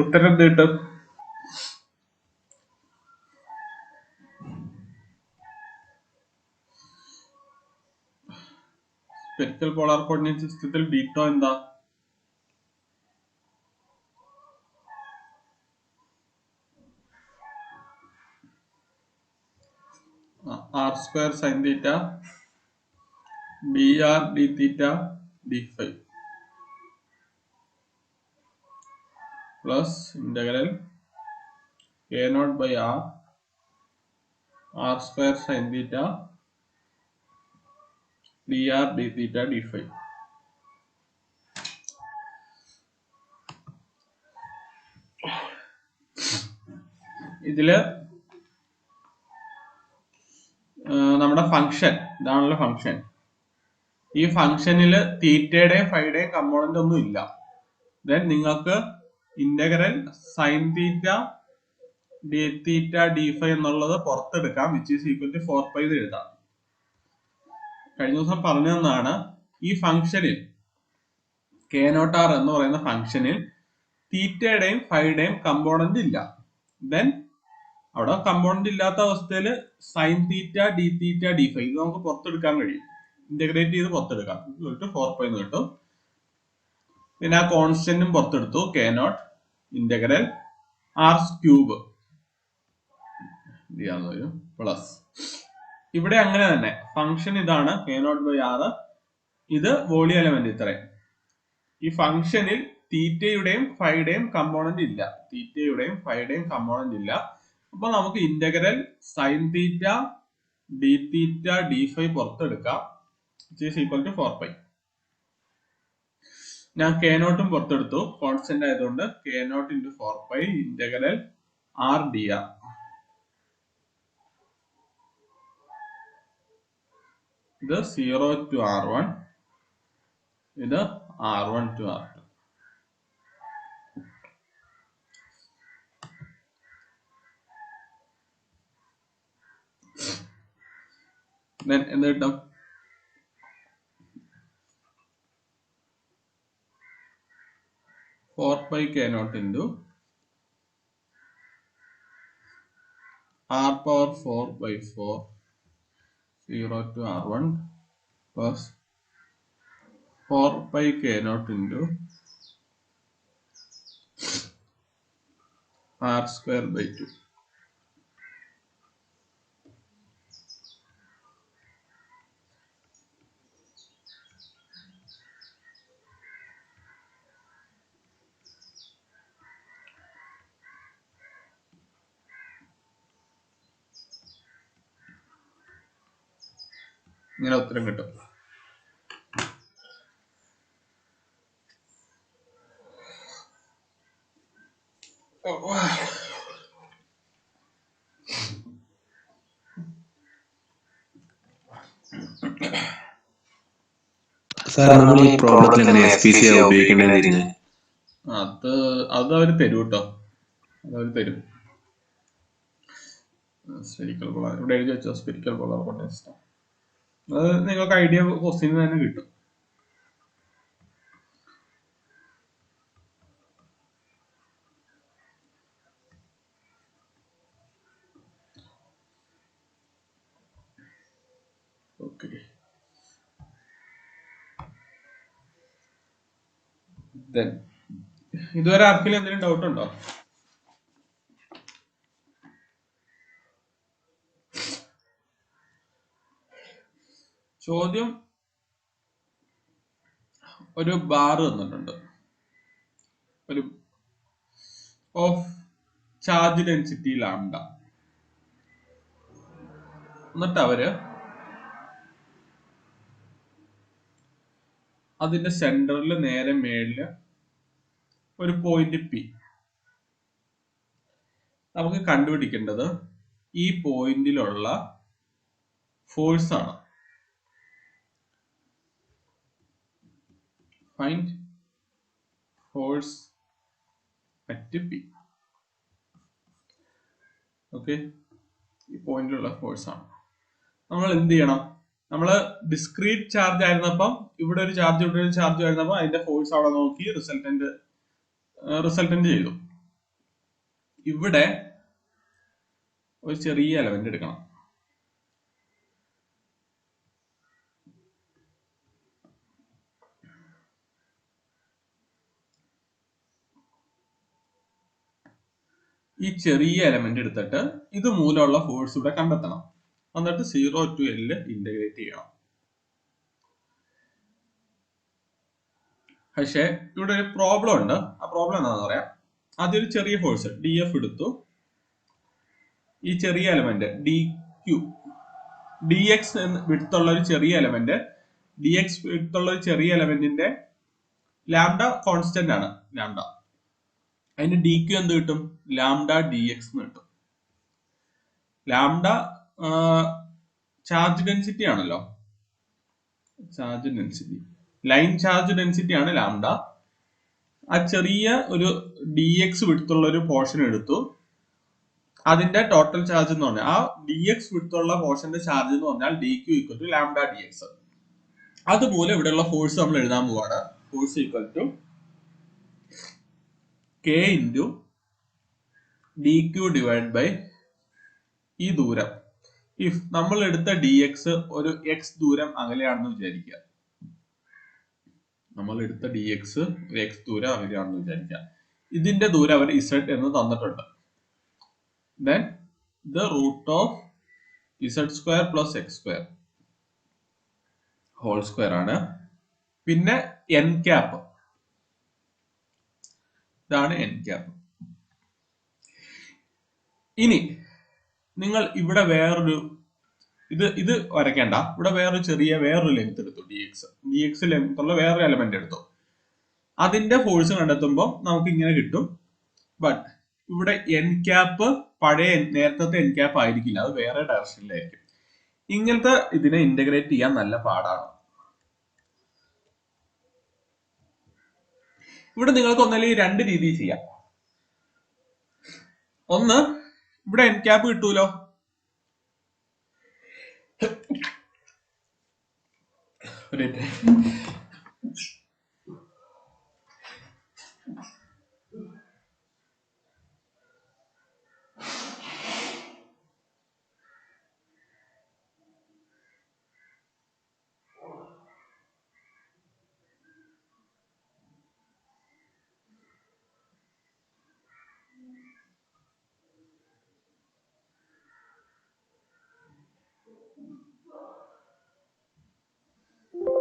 ഉത്തരം എന്ത് കിട്ടും? സ്പെരിക്കൽ പോളാർ കോർഡിനേറ്റ് സിസ്റ്റത്തിൽ ഡീറ്റോ എന്താ? R square sine theta dr d theta d5 plus integral k0 by r square sin theta dr d theta d5. ഇതില് നമ്മുടെ ഫംഗ്ഷൻ ഇതാണല്ലോ ഫംഗ്ഷൻ. ഈ ഫംഗ്ഷനിൽ തീറ്റയുടെയും ഫൈയുടെയും കമ്പോണന്റ് ഒന്നും ഇല്ല. ദെൻ നിങ്ങൾക്ക് ഇന്റഗ്രൽ സൈൻ തീറ്റ ഡി തീറ്റ d5 എന്നുള്ളത് പുറത്തെടുക്കാം, വിച്ച് ഈസ് ഈക്വൽ ടു 4π എഴുതാം. കഴിഞ്ഞ ദിവസം പറഞ്ഞതാണ് ഈ ഫംഗ്ഷനിൽ k0r എന്ന് പറയുന്ന ഫംഗ്ഷനിൽ തീറ്റയുടെയും ഫൈയുടെയും കമ്പോണന്റ് ഇല്ല. ദെൻ അവിടെ കമ്പോണന്റ് ഇല്ലാത്ത അവസ്ഥയിൽ സൈൻ തീറ്റ ഡി തീറ്റ d5 ഇത് നമുക്ക് പുറത്തെടുക്കാൻ കഴിയും. ഇന്റഗ്രേറ്റ് ചെയ്ത് പുറത്തെടുക്കാം, 4π എന്ന് കിട്ടും. പിന്നെ ആ കോൺസ്റ്റന്റും പുറത്തെടുത്തു, k0 integral R cube plus. ഇവിടെ അങ്ങനെ തന്നെ ഫംഗ്ഷൻ ഇതാണ് k0 by r. ഇത് വോളിയം എലമെന്റ് ഇത്രയും. ഈ ഫംഗ്ഷനിൽ തീറ്റയുടെയും ഫൈയുടെയും കമ്പോണന്റ് ഇല്ല, തീറ്റയുടെയും ഫൈയുടെയും കമ്പോണന്റ് ഇല്ല. അപ്പൊ നമുക്ക് integral sine theta D theta d5 പുറത്തെടുക്കാം, which is equal to 4π. ഞാൻ k0 പുറത്തെടുത്തു, കോൺസ്റ്റന്റ് ആയതുകൊണ്ട് k0 into 4π integral r dr. ഇത് 0 to r1, ഇത് r1 to r2. Then എന്ത് കിട്ടും? Four pi k0 into r power 4 by 4 0 to r1 plus 4π k0 into r square by 2. ഇങ്ങനെ ഉത്തരം കിട്ടും. സാർ നമ്മൾ ഈ പ്രോബ്ലത്തിൽ എങ്ങനെ SPC ഉപയോഗിക്കേണ്ടത്? അത് അവർ തരും കേട്ടോ, അതവർ തരും. സ്പെരിക്കൽ പോളാർ ഇവിടെ എഴുതി വെച്ചോ, സ്പെരിക്കൽ പോളാർ കോർഡിനേറ്റ് സിസ്റ്റം. അത് നിങ്ങൾക്ക് ഐഡിയ ക്വസ്റ്റ്യൻ തന്നെ കിട്ടും. ഓക്കെ, ഇതുവരെ ആർക്കെങ്കിലും എന്തെങ്കിലും ഡൗട്ട് ഉണ്ടോ? ചോദ്യം ഒരു ബാർ തന്നിട്ടുണ്ട്, ഒരു ഓഫ് ചാർജ് ഡെൻസിറ്റി ലാംഡ. എന്നിട്ട് അവര് അതിന്റെ സെന്ററിൽ നേരെ മേളില് ഒരു പോയിന്റ് പി. നമുക്ക് കണ്ടുപിടിക്കേണ്ടത് ഈ പോയിന്റിലുള്ള ഫോഴ്സ് ആണ്. Find force at P. Okay, ഈ പോയിന്റിലുള്ള ഫോഴ്സ് ആണ്. നമ്മൾ എന്ത് ചെയ്യണം? നമ്മള് ഡിസ്ക്രീറ്റ് ചാർജ് ആയിരുന്നപ്പം ഇവിടെ ഒരു ചാർജ് ഇവിടെ ഒരു ചാർജ് ആയിരുന്നപ്പോൾ അതിന്റെ ഫോഴ്സ് അവിടെ നോക്കി റിസൾട്ടന്റ് ചെയ്തു. ഇവിടെ ഒരു ചെറിയ എലമെന്റ് എടുക്കണം. ഈ ചെറിയ എലമെന്റ് എടുത്തിട്ട് ഇത് മൂലമുള്ള ഫോഴ്സ് ഇവിടെ കണ്ടെത്തണം. എന്നിട്ട് 0 to L ഇന്റഗ്രേറ്റ് ചെയ്യണം. പക്ഷെ ഇവിടെ ഒരു പ്രോബ്ലം ഉണ്ട്. ആ പ്രോബ്ലം എന്താണെന്ന് പറയാം. ആദ്യം ഒരു ചെറിയ ഫോഴ്സ് DF എടുത്തു. ഈ ചെറിയ എലമെന്റ് DQ DX വിടുത്തുള്ള ഒരു ചെറിയ എലമെന്റ്, DX വിടുത്തുള്ള ഒരു ചെറിയ എലമെന്റിന്റെ ലാംഡ കോൺസ്റ്റന്റ് ആണ് ലാംഡ. അതിന് DQ എന്ത് കിട്ടും? ലാംഡ DX എന്ന് കിട്ടും. ലാംഡ ചാർജ് ഡെൻസിറ്റി ആണല്ലോ, charge density, line charge density ആണ് ലാംഡ. ആ ചെറിയ ഒരു DX വിടുത്തുള്ള ഒരു പോർഷൻ എടുത്തു. അതിന്റെ ടോട്ടൽ ചാർജ് എന്ന് പറഞ്ഞാൽ ആ DX വിടുത്തുള്ള പോർഷന്റെ ചാർജ് എന്ന് പറഞ്ഞാൽ DQ equal to lambda DX. അതുപോലെ ഇവിടെയുള്ള ഫോഴ്സ് നമ്മൾ എഴുതാൻ പോവാണ്. Force equal to K into DQ divide by ഈ ദൂരം. ഇഫ് നമ്മൾ എടുത്ത DX ഒരു X ദൂരം അകലെയാണെന്ന് വിചാരിക്കുക. നമ്മൾ എടുത്ത DX ഒരു X ദൂരം അകലെയാണെന്ന് വിചാരിക്കുക. ഇതിന്റെ ദൂരം അവർ Z എന്ന് തന്നിട്ടുണ്ട്. Then the root of Z square plus X square whole square ആണ്. പിന്നെ n ക്യാപ്പ്, ഇതാണ് n ക്യാപ്പ്. ഇനി നിങ്ങൾ ഇവിടെ വേറൊരു ഇത് വരയ്ക്കേണ്ട, ഇവിടെ വേറൊരു ലെങ്ത് എടുത്തു. DX ലെങ്ത് ഉള്ള വേറൊരു എലമെന്റ് എടുത്തു. അതിന്റെ ഫോഴ്സ് കണ്ടെത്തുമ്പോൾ നമുക്ക് ഇങ്ങനെ കിട്ടും. ബട്ട് ഇവിടെ n ക്യാപ്പ് പഴയ നേരത്തെ n ക്യാപ്പ് ആയിരിക്കില്ല, അത് വേറെ ഡയറക്ഷനിലായിരിക്കും. ഇങ്ങനത്തെ ഇതിനെ ഇന്റഗ്രേറ്റ് ചെയ്യാൻ നല്ല പാടാണ്. ഇവിടെ നിങ്ങൾക്ക് ഒന്നല്ലെങ്കിൽ രണ്ട് രീതിയിൽ ചെയ്യാം. ഒന്ന്, ഇവിടെ n ക്യാപ്പ് കിട്ടൂലോ,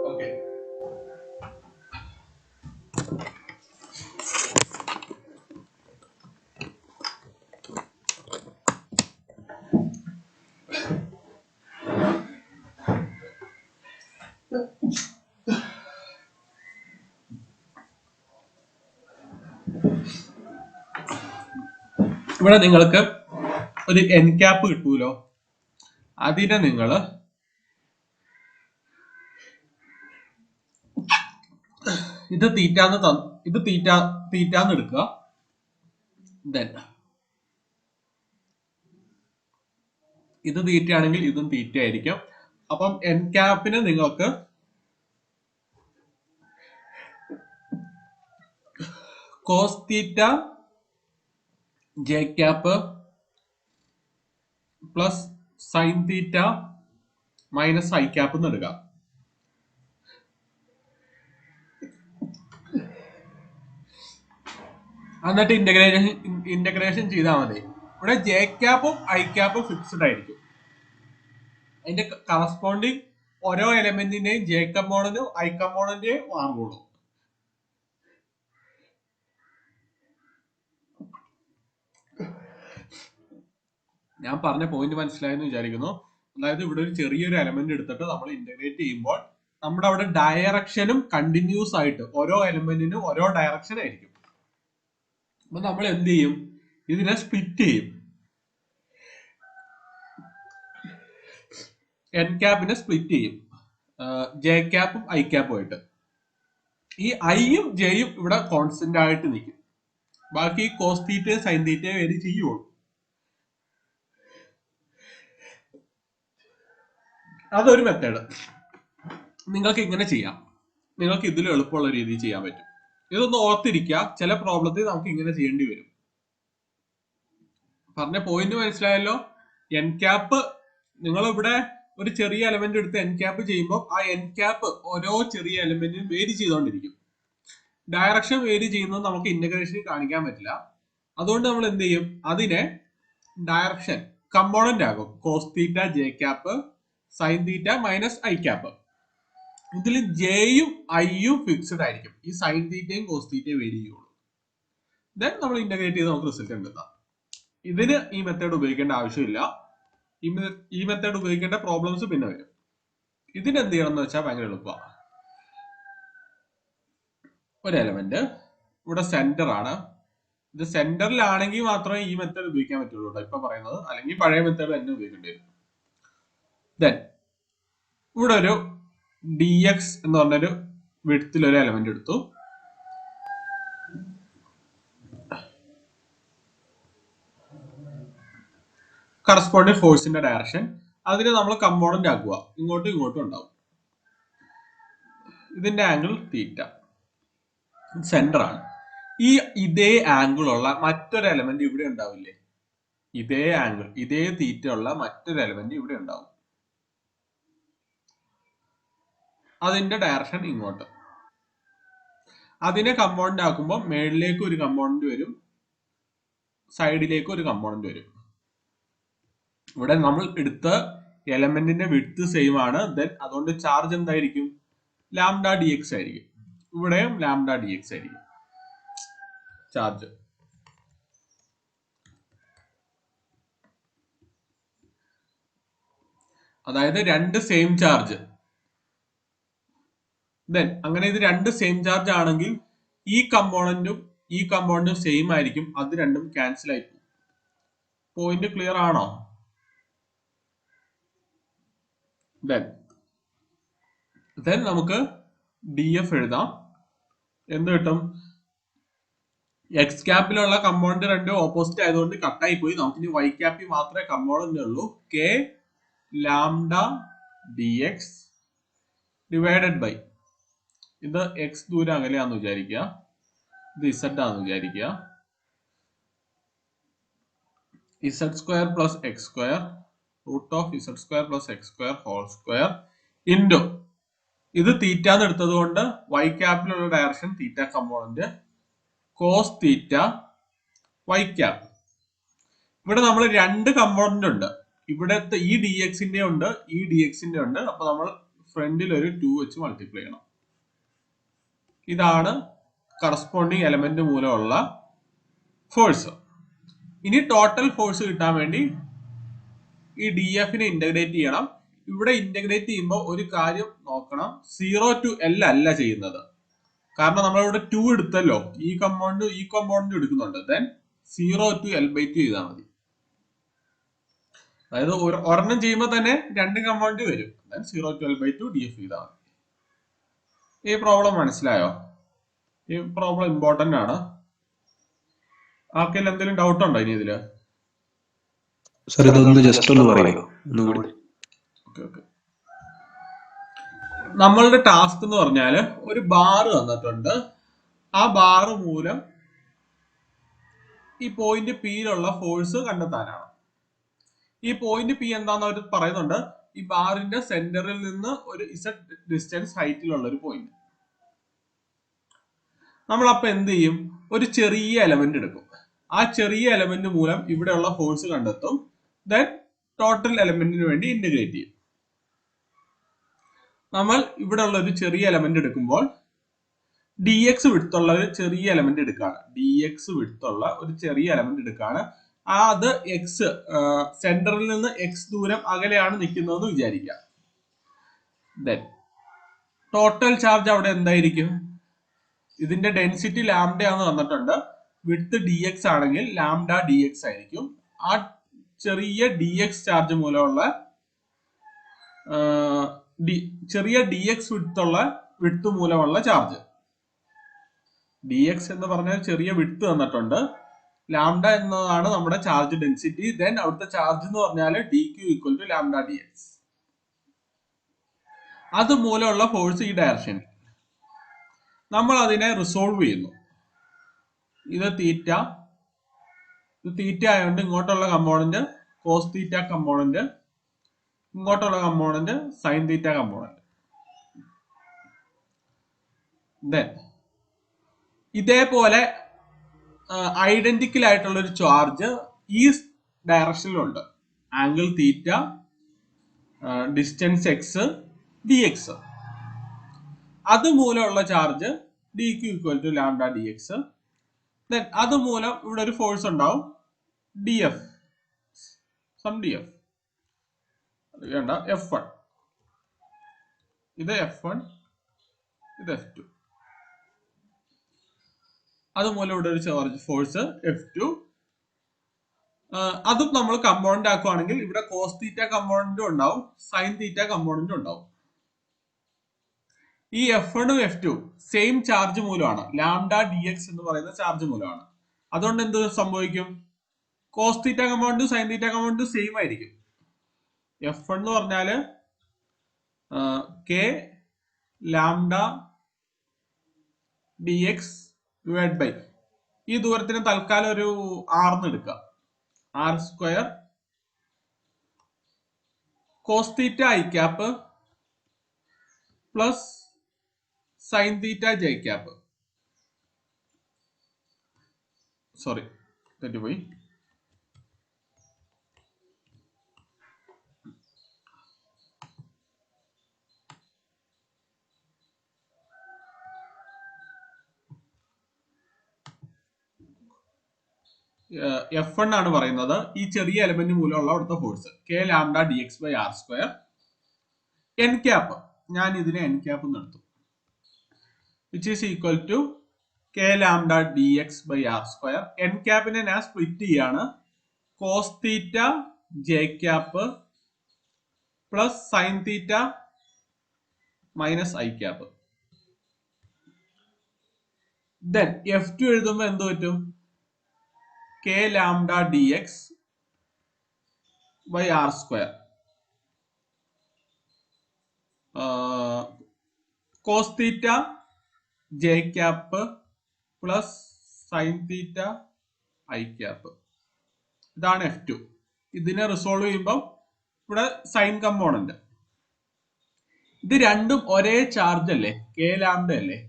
ഓക്കെ. ഇവിടെ നിങ്ങൾക്ക് ഒരു n ക്യാപ്പ് കിട്ടൂലോ, അതിനെ നിങ്ങൾ ഇത് തീറ്റാന്ന് എടുക്കുക. Then ഇത് തീറ്റയാണെങ്കിൽ ഇതും തീറ്റ ആയിരിക്കും. അപ്പം n ക്യാപ്പിന് നിങ്ങൾക്ക് cos theta j cap plus sine theta minus i cap എന്ന് എടുക്കാം. എന്നിട്ട് ഇന്റഗ്രേഷൻ ചെയ്താൽ മതി. ഇവിടെ j ക്യാപ്പും i ക്യാപ്പും ഫിക്സ്ഡ് ആയിരിക്കും. അതിന്റെ കറസ്പോണ്ടിങ് ഓരോ എലമെന്റിന്റെയും j കമ്പോണന്റും i കമ്പോണന്റെയും മാറുള്ളൂ. ഞാൻ പറഞ്ഞ പോയിന്റ് മനസ്സിലായെന്ന് വിചാരിക്കുന്നു. അതായത് ഇവിടെ ഒരു ചെറിയൊരു എലമെന്റ് എടുത്തിട്ട് നമ്മൾ ഇന്റഗ്രേറ്റ് ചെയ്യുമ്പോൾ നമ്മുടെ അവിടെ ഡയറക്ഷനും കണ്ടിന്യൂസ് ആയിട്ട് ഓരോ എലമെന്റിനും ഓരോ ഡയറക്ഷൻ ആയിരിക്കും. അപ്പൊ നമ്മൾ എന്ത് ചെയ്യും? ഇതിനെ സ്പ്ലിറ്റ് ചെയ്യും. n ക്യാപ്പിനെ സ്പ്ലിറ്റ് ചെയ്യും j ക്യാപ്പും i ക്യാപ്പും ആയിട്ട്. ഈ ഐയും ജെയും ഇവിടെ കോൺസ്റ്റന്റ് ആയിട്ട് നിൽക്കും. ബാക്കി കോസ് തീറ്റയും സൈൻ തീറ്റയും വേരി ചെയ്യുള്ളൂ. അതൊരു മെത്തേഡ്. നിങ്ങൾക്ക് ഇങ്ങനെ ചെയ്യാം, നിങ്ങൾക്ക് ഇതിൽ എളുപ്പമുള്ള രീതിയിൽ ചെയ്യാൻ പറ്റും. ഇതൊന്ന് ഓർത്തിരിക്കുക, ചില പ്രോബ്ലത്തിൽ നമുക്ക് ഇങ്ങനെ ചെയ്യേണ്ടി വരും. പറഞ്ഞ പോയിന്റ് മനസ്സിലായല്ലോ. എൻ ക്യാപ്പ് നിങ്ങൾ ഇവിടെ ഒരു ചെറിയ എലമെന്റ് എടുത്ത് എൻ ക്യാപ്പ് ചെയ്യുമ്പോൾ ആ എൻ ക്യാപ്പ് ഓരോ ചെറിയ എലമെന്റിനും വേരി ചെയ്തുകൊണ്ടിരിക്കും. ഡയറക്ഷൻ വേരി ചെയ്യുന്നത് നമുക്ക് ഇന്റഗ്രേഷനിൽ കാണിക്കാൻ പറ്റില്ല. അതുകൊണ്ട് നമ്മൾ എന്ത് ചെയ്യും, അതിനെ ഡയറക്ഷൻ കമ്പോണന്റ് ആകും. Cos theta J cap sine theta minus I cap. ഇതിൽ ജെയും ഐയും ഫിക്സ്ഡ് ആയിരിക്കും. ഈ സൈൻ തീറ്റയും കോസ് തീറ്റയും വേരി ചെയ്യുള്ളൂ. ദെൻ നമ്മൾ ഇന്റഗ്രേറ്റ് ചെയ്ത് നമുക്ക് റിസൾട്ട് കണ്ടെത്താം. ഇതിന് ഈ മെത്തേഡ് ഉപയോഗിക്കേണ്ട ആവശ്യമില്ല. ഈ മെത്തേഡ് ഉപയോഗിക്കേണ്ട പ്രോബ്ലംസ് പിന്നെ വരും. ഇതിന് എന്ത് ചെയ്യണം എന്ന് വെച്ചാൽ ഭയങ്കര എളുപ്പമാണ്. ഒരു എലമെന്റ് ഇവിടെ സെന്റർ ആണ്. ഇത് സെന്ററിലാണെങ്കിൽ മാത്രമേ ഈ മെത്തേഡ് ഉപയോഗിക്കാൻ പറ്റുള്ളൂ കേട്ടോ ഇപ്പൊ പറയുന്നത്. അല്ലെങ്കിൽ പഴയ മെത്തേഡ് തന്നെ ഉപയോഗിക്കേണ്ടി വരും. ദെൻ ഇവിടെ ഒരു dx എന്ന് പറഞ്ഞൊരു വിഡ്ത്തിൽ ഒരു എലമെന്റ് എടുത്തു. കറസ്പോണ്ടിങ് ഫോഴ്സിന്റെ ഡയറക്ഷൻ അതിനെ നമ്മൾ കമ്പോണന്റ് ആക്കുക. ഇങ്ങോട്ടും ഇങ്ങോട്ടും ഉണ്ടാവും. ഇതിന്റെ ആംഗിൾ തീറ്റ, സെന്റർ ആണ്. ഇതേ ആംഗിൾ ഉള്ള മറ്റൊരു എലമെന്റ് ഇവിടെ ഉണ്ടാവില്ലേ? ഇതേ ആംഗിൾ, ഇതേ തീറ്റ ഉള്ള മറ്റൊരു എലമെന്റ് ഇവിടെ ഉണ്ടാവും. അതിന്റെ ഡയറക്ഷൻ ഇങ്ങോട്ട്. അതിനെ കമ്പോണന്റ് ആക്കുമ്പോൾ മേളിലേക്ക് ഒരു കമ്പോണന്റ് വരും, സൈഡിലേക്ക് ഒരു കമ്പോണന്റ് വരും. ഇവിടെ നമ്മൾ എടുത്ത എലമെന്റിന്റെ വിഡ്ത്ത് സെയിം ആണ്. ദെൻ അതുകൊണ്ട് ചാർജ് എന്തായിരിക്കും? ലാംഡ ഡി എക്സ് ആയിരിക്കും. ഇവിടെയും ലാംഡ ഡി എക്സ് ആയിരിക്കും ചാർജ്. അതായത് രണ്ട് സെയിം ചാർജ്. ദെൻ അങ്ങനെ ഇത് രണ്ട് സെയിം ചാർജ് ആണെങ്കിൽ ഈ കമ്പോണന്റും സെയിം ആയിരിക്കും. അത് രണ്ടും ക്യാൻസൽ ആയി പോകും. പോയിന്റ് ക്ലിയർ ആണോ? ദെൻ നമുക്ക് ഡി എഫ് എഴുതാം. എന്ത് കിട്ടും? എക്സ് ക്യാപ്പിലുള്ള കമ്പോണന്റ് രണ്ടും ഓപ്പോസിറ്റ് ആയതുകൊണ്ട് കട്ടായി പോയി. നമുക്ക് ഇനി വൈ ക്യാപ്പിൽ മാത്രമേ കമ്പോണന്റ് ഉള്ളൂ. K lambda D X divided by, ഇത് എക്സ് ദൂരം അകലെയാന്ന് വിചാരിക്കുക, ഇത് ഇസഡ് ആണെന്ന് വിചാരിക്കുക, Z square plus X square root of Z square plus X square whole square into ഇത് തീറ്റ എന്ന് എടുത്തത് കൊണ്ട് വൈ ക്യാപ്പിലുള്ള direction theta component cos theta Y cap. ഇവിടെ നമ്മൾ രണ്ട് കമ്പോണന്റ് ഉണ്ട്. ഇവിടത്തെ ഈ ഡി എക്സിന്റെ ഉണ്ട്, ഈ ഡി എക്സിന്റെ ഉണ്ട്. അപ്പൊ നമ്മൾ ഫ്രണ്ടിൽ ഒരു 2 വെച്ച് മൾട്ടിപ്ലൈ ചെയ്യണം. ഇതാണ് കറസ്പോണ്ടിങ് എലമെന്റ് മൂലമുള്ള ഫോഴ്സ്. ഇനി ടോട്ടൽ ഫോഴ്സ് കിട്ടാൻ വേണ്ടി ഈ ഡി എഫിനെ ഇന്റഗ്രേറ്റ് ചെയ്യണം. ഇവിടെ ഇന്റഗ്രേറ്റ് ചെയ്യുമ്പോൾ ഒരു കാര്യം നോക്കണം, 0 to L അല്ല ചെയ്യുന്നത്. കാരണം നമ്മളിവിടെ 2 എടുത്തല്ലോ, ഈ കമ്പോണന്റ് എടുക്കുന്നുണ്ട്. ദെൻ 0 to L/2 ചെയ്താൽ മതി. അതായത് ഒരെണ്ണം ചെയ്യുമ്പോൾ തന്നെ രണ്ട് കമ്പോണന്റ് വരും. Then 0 to L/2 D F ചെയ്താൽ മതി. ഈ പ്രോബ്ലം മനസ്സിലായോ? ഈ പ്രോബ്ലം ഇമ്പോർട്ടന്റ് ആണ്. ആർക്കെങ്കിലും എന്തെങ്കിലും ഡൗട്ട് ഉണ്ടോ ഇനി ഇതില്? സർ ഇതൊന്ന് ജസ്റ്റ് ഒന്ന് പറയോ? നമ്മളുടെ ടാസ്ക് എന്ന് പറഞ്ഞാല് ഒരു ബാർ തന്നിട്ടുണ്ട്. ആ ബാർ മൂലം ഈ പോയിന്റ് പിയിലുള്ള ഫോഴ്സ് കണ്ടെത്താനാണ്. ഈ പോയിന്റ് പി എന്താന്ന് അവർ പറയുന്നുണ്ട്, ഈ ബാറിന്റെ സെന്ററിൽ നിന്ന് ഒരു ഇസഡ് ഡിസ്റ്റൻസ് ഹൈറ്റിലുള്ള ഒരു പോയിന്റ്. നമ്മൾ അപ്പൊ എന്ത് ചെയ്യും? ഒരു ചെറിയ എലമെന്റ് എടുക്കും. ആ ചെറിയ എലമെന്റ് മൂലം ഇവിടെയുള്ള ഫോഴ്സ് കണ്ടെത്തും. ദെൻ ടോട്ടൽ എലമെന്റിന് വേണ്ടി ഇന്റഗ്രേറ്റ് ചെയ്യും. നമ്മൾ ഇവിടെ ഉള്ള ഒരു ചെറിയ എലമെന്റ് എടുക്കുമ്പോൾ ഡി എക്സ് വിഡ്ത്തുള്ള ഒരു ചെറിയ എലമെന്റ് എടുക്കുകയാണ്. ഡി എക്സ് വിഡ്ത്തുള്ള ഒരു ചെറിയ എലമെന്റ് എടുക്കുകയാണ്. അത് എക്സ് സെന്ററിൽ നിന്ന് എക്സ് ദൂരം അകലെയാണ് നിൽക്കുന്നതെന്ന് വിചാരിക്കുക. ദെൻ ടോട്ടൽ ചാർജ് അവിടെ എന്തായിരിക്കും? ഇതിന്റെ ഡെൻസിറ്റി ലാംഡ ആണെന്ന് തന്നിട്ടുണ്ട്. വിഡ്ത്ത് ഡി എക്സ് ആണെങ്കിൽ ലാംഡ ഡി എക്സ് ആയിരിക്കും. ആ ചെറിയ ഡി എക്സ് ചാർജ് മൂലമുള്ള ചെറിയ ഡി എക്സ് വിഡ്ത്ത് മൂലമുള്ള ചാർജ്. ഡി എക്സ് എന്ന് പറഞ്ഞാൽ ചെറിയ വിഡ്ത്ത് തന്നിട്ടുണ്ട്. ലാംഡ എന്നതാണ് നമ്മുടെ ചാർജ് ഡെൻസിറ്റി. ദെൻ അവിടുത്തെ ചാർജ് എന്ന് പറഞ്ഞാൽ D Q equal to lambda D X. അത് മൂലമുള്ള ഫോഴ്സ് ഈ ഡയറക്ഷനിൽ. നമ്മൾ അതിനെ റിസോൾവ് ചെയ്യുന്നു. ഇത് തീറ്റ, ഇത് തീറ്റ ആയതുകൊണ്ട് ഇങ്ങോട്ടുള്ള കമ്പോണന്റ് കോസ് തീറ്റ കമ്പോണന്റ്, ഇങ്ങോട്ടുള്ള component sine theta component. Then ഇതേപോലെ ഐഡന്റിക്കൽ ആയിട്ടുള്ള ഒരു ചാർജ് ഈ ഡയറക്ഷനിലുണ്ട്. Angle theta, distance X, D X. അതുമൂലമുള്ള charge D Q equal to lambda D X. Then അതുമൂലം ഇവിടെ ഒരു ഫോഴ്സ് ഉണ്ടാവും D F, sum D F. അത് വേണ്ട, F1. ഇത് F1, ഇത് F2. അതുമൂലം ഇവിടെ ഒരു ചാർജ് ഫോഴ്സ് F2. അതും നമ്മൾ കമ്പോണന്റ് ആക്കുവാണെങ്കിൽ ഇവിടെ കോസ് തീറ്റ കമ്പോണന്റും ഉണ്ടാവും, സൈൻ തീറ്റ കമ്പോണന്റും ഉണ്ടാവും. ഈ F1 ഉം F2 സെയിം ചാർജ് മൂലമാണ്, ലാംഡ ഡി എക്സ് എന്ന് പറയുന്ന ചാർജ് മൂലമാണ്. അതുകൊണ്ട് എന്ത് സംഭവിക്കും? കോസ് തീറ്റ കമ്പോണന്റും സൈൻ തീറ്റ കമ്പോണന്റും സെയിം ആയിരിക്കും. F1 എന്ന് പറഞ്ഞാല് K lambda D X divide by, ഈ ദൂരത്തിന് തൽക്കാലം ഒരു ആർന്ന് എടുക്കുക, R square cos theta I cap plus sine theta J cap. Sorry, തെറ്റിപ്പോയി. F1 ആണ് പറയുന്നത് ഈ ചെറിയ എലമെന്റ് മൂലമുള്ള അവിടുത്തെ force K lambda D X by R square. N cap, ഞാൻ ഇതിനെ എൻ ക്യാപ്പ് എന്ന് എടുത്തു, which is equal to K lambda D X by R square. N ക്യാപ്പിനെ ഞാൻ സ്പ്ലിറ്റ് ചെയ്യാണ്, cos theta J cap plus sine theta minus I cap. Then F2 എഴുതുമ്പോൾ എന്ത് പറ്റും? K lambda D X by R square cos theta J cap plus sine theta I cap. ഇതാണ് F2. ഇതിനെ resolve ചെയ്യുമ്പോൾ ഇവിടെ sign component. ഇത് രണ്ടും ഒരേ ചാർജ് അല്ലേ, കെ ലാംഡ അല്ലേ,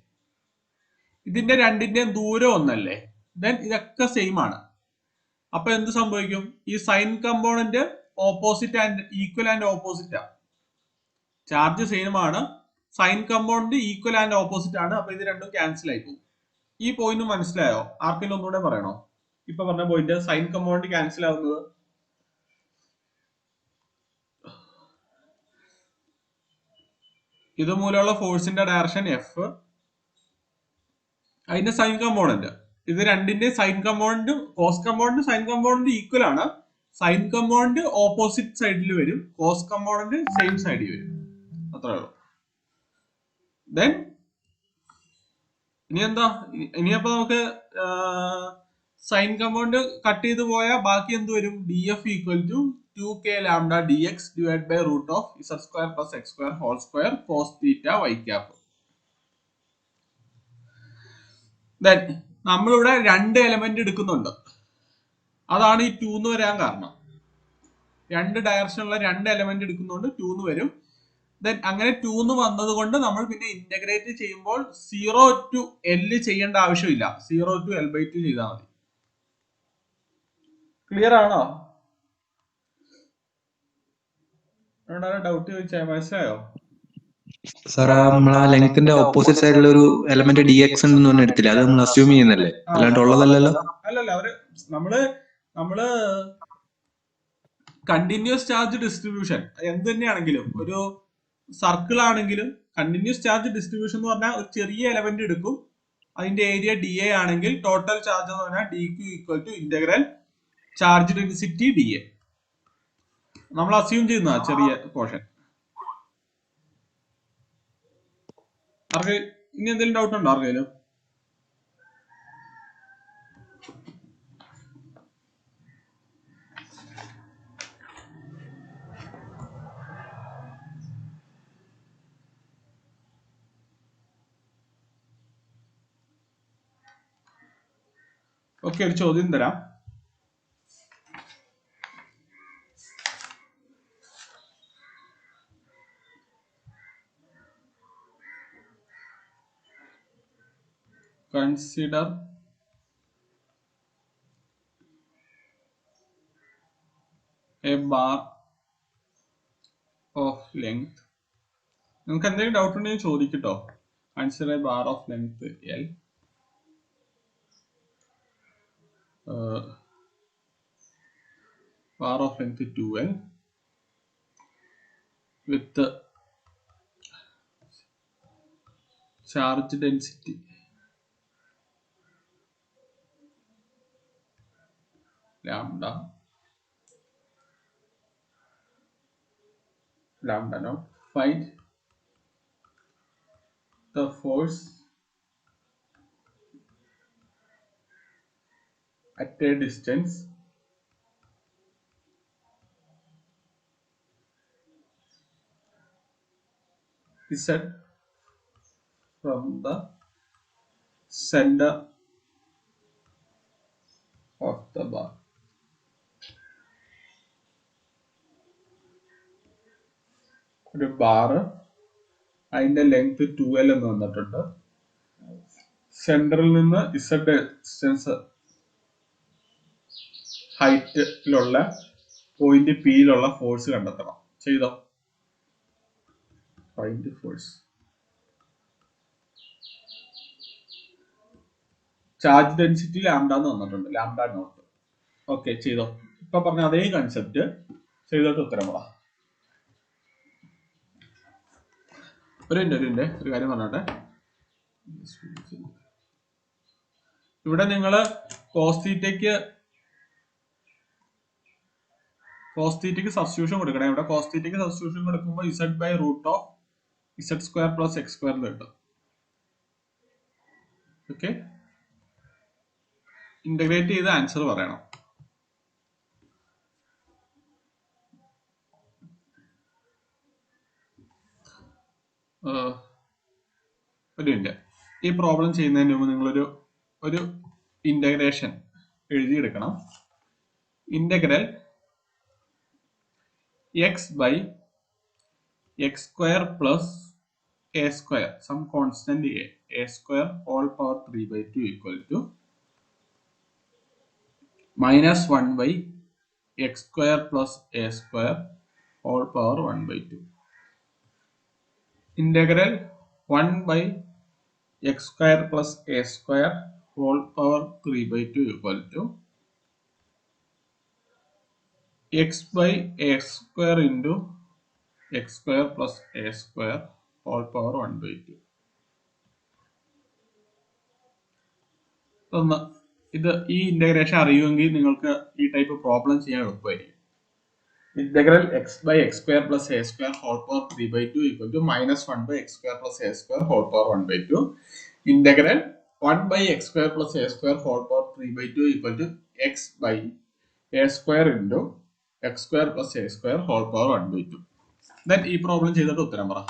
ഇതിന്റെ രണ്ടിന്റെയും ദൂരം ഒന്നല്ലേ, ദെൻ ഇതൊക്കെ സെയിം ആണ്. അപ്പൊ എന്ത് സംഭവിക്കും? ഈ sine component opposite and equal and opposite ആണ്, ചാർജ് സെയിം ആണ്, sine component equal and opposite ആണ്. അപ്പൊ ഇത് രണ്ടും ക്യാൻസൽ ആയി പോകും. ഈ പോയിന്റ് മനസ്സിലായോ? ആർക്കെങ്കിലും ഒന്നുകൂടെ പറയണോ? ഇപ്പൊ പറഞ്ഞ പോയിന്റ് സൈൻ കമ്പോണന്റ് ക്യാൻസൽ ആവുന്നത്. ഇത് മൂലമുള്ള ഫോഴ്സിന്റെ ഡയറക്ഷൻ എഫ്, അതിന്റെ സൈൻ കമ്പോണന്റ്, ഇത് രണ്ടിന്റെ സൈൻ കമ്പോണന്റും കോസ് കമ്പോണന്റും സൈൻ കമ്പോണന്റ് ഈക്വൽ ആണ്. സൈൻ കമ്പോണന്റ് ഓപ്പോസിറ്റ് സൈഡിൽ വരും, കോസ് കമ്പോണന്റ് സെയിം സൈഡിൽ വരും, അത്രേ ഉള്ളൂ. ദെൻ ഇനി എന്താ? ഇനിയപ്പോ നമുക്ക് സൈൻ കമ്പോണന്റ് കട്ട് ചെയ്ത് പോയാൽ ബാക്കി എന്ത് വരും? D F equal to 2k lambda D X divide by root of z square plus X square whole square cos theta Y cap. Then നമ്മളിവിടെ രണ്ട് എലമെന്റ് എടുക്കുന്നുണ്ട്, അതാണ് ഈ 2 എന്ന് വരാൻ കാരണം. രണ്ട് ഡയറക്ഷനുള്ള രണ്ട് എലമെന്റ് എടുക്കുന്നുണ്ട്, 2 എന്ന് വരും. ദെൻ അങ്ങനെ 2 എന്ന് വന്നത് കൊണ്ട് നമ്മൾ പിന്നെ ഇന്റഗ്രേറ്റ് ചെയ്യുമ്പോൾ 0 to L ചെയ്യേണ്ട ആവശ്യമില്ല, 0 to L/2 ചെയ്താൽ മതി. ക്ലിയർ ആണോ? ഡൗട്ട് ചോദിച്ചാൽ മനസ്സിലായോ? സാർ നമ്മളാ ലെങ്ത്തിന്റെ ഓപ്പോസിറ്റ് സൈഡിൽ ഒരു എലമെന്റ് ഡി എക്സ് ഉണ്ടെന്ന് പറഞ്ഞ എടുത്തില്ല, അത് നമ്മൾ അസ്യൂം ചെയ്യുന്നല്ലേ, അല്ലാണ്ട് ഉള്ളതല്ലല്ലോ. അല്ലല്ല, നമ്മള് കണ്ടിന്യൂസ് ചാർജ് ഡിസ്ട്രിബ്യൂഷൻ എന്ത് തന്നെയാണെങ്കിലും, ഒരു സർക്കിൾ ആണെങ്കിലും കണ്ടിന്യൂസ് ചാർജ് ഡിസ്ട്രിബ്യൂഷൻ എന്ന് പറഞ്ഞാൽ ഒരു ചെറിയ എലമെന്റ് എടുക്കും, അതിന്റെ ഏരിയ ഡി എ ആണെങ്കിൽ ടോട്ടൽ ചാർജ് എന്ന് പറഞ്ഞാൽ D Q equal to integral charge density D A. നമ്മൾ അസ്യൂം ചെയ്യുന്ന ചെറിയ പോർഷൻ. ആർക്ക് ഇനി എന്തെങ്കിലും ഡൗട്ട് ഉണ്ടോ ആർക്കെങ്കിലും? ഓക്കെ, ഒരു ചോദ്യം തരാം. consider a bar of length. നിങ്ങൾക്ക് എന്തെങ്കിലും ഡൗട്ട് ഉണ്ടെങ്കിൽ ചോദിക്കട്ടോ. Consider a bar of length L, bar of length 2L with charge density lambda naught. Find the force at a distance Z from the center of the bar. ഒരു bar അതിന്റെ length 2L എന്ന് വന്നിട്ടുണ്ട്. സെന്ററിൽ നിന്ന് Z distance ഹൈറ്റിലുള്ള point പിയിലുള്ള force കണ്ടെത്തണം. ചെയ്തോ. Find force. Charge density lambda എന്ന് വന്നിട്ടുണ്ട്, ലാംഡ നോട്ട്. ഓക്കെ, ചെയ്തോ. ഇപ്പൊ പറഞ്ഞ അതേ കൺസെപ്റ്റ് ചെയ്തോട്ട് ഉത്തരം പറ. ഒരു കാര്യം പറഞ്ഞോട്ടെ. ഇവിടെ നിങ്ങള് കോസ്റ്റീറ്റയ്ക്ക് സബ്സ്റ്റിറ്റ്യൂഷൻ കൊടുക്കണം. ഇവിടെ കോസ്റ്റീറ്റയ്ക്ക് സബ്സ്റ്റിറ്റ്യൂഷൻ കൊടുക്കുമ്പോൾ Z/√Z² + X² കിട്ടും. ഓക്കെ, ഇന്റഗ്രേറ്റ് ചെയ്ത് ആൻസർ പറയണം. ഒരു മിനിറ്റ്. ഈ പ്രോബ്ലം ചെയ്യുന്നതിന് മുമ്പ് നിങ്ങളൊരു ഇന്റഗ്രേഷൻ എഴുതിയെടുക്കണം. Integral x/x² + a², some constant a² all power 3/2 equal to -1/x² + a² all power 1/2. Integral 1/x² + a² whole power 3/2 equal to x/a² into x² + a² whole power 1/2. ഇത് ഈ integration അറിയുമെങ്കിൽ നിങ്ങൾക്ക് ഈ type problem ചെയ്യാൻ എളുപ്പമായിരിക്കും. Integral x/x² + a² whole power 3/2 equal to -1/x² + a² whole power 1/2. Integral 1/x² + a² whole power 3/2 equal to x/a² into x² + a² whole power 1/2. Then ഈ problem ചെയ്തിട്ട് ഉത്തരം പറ.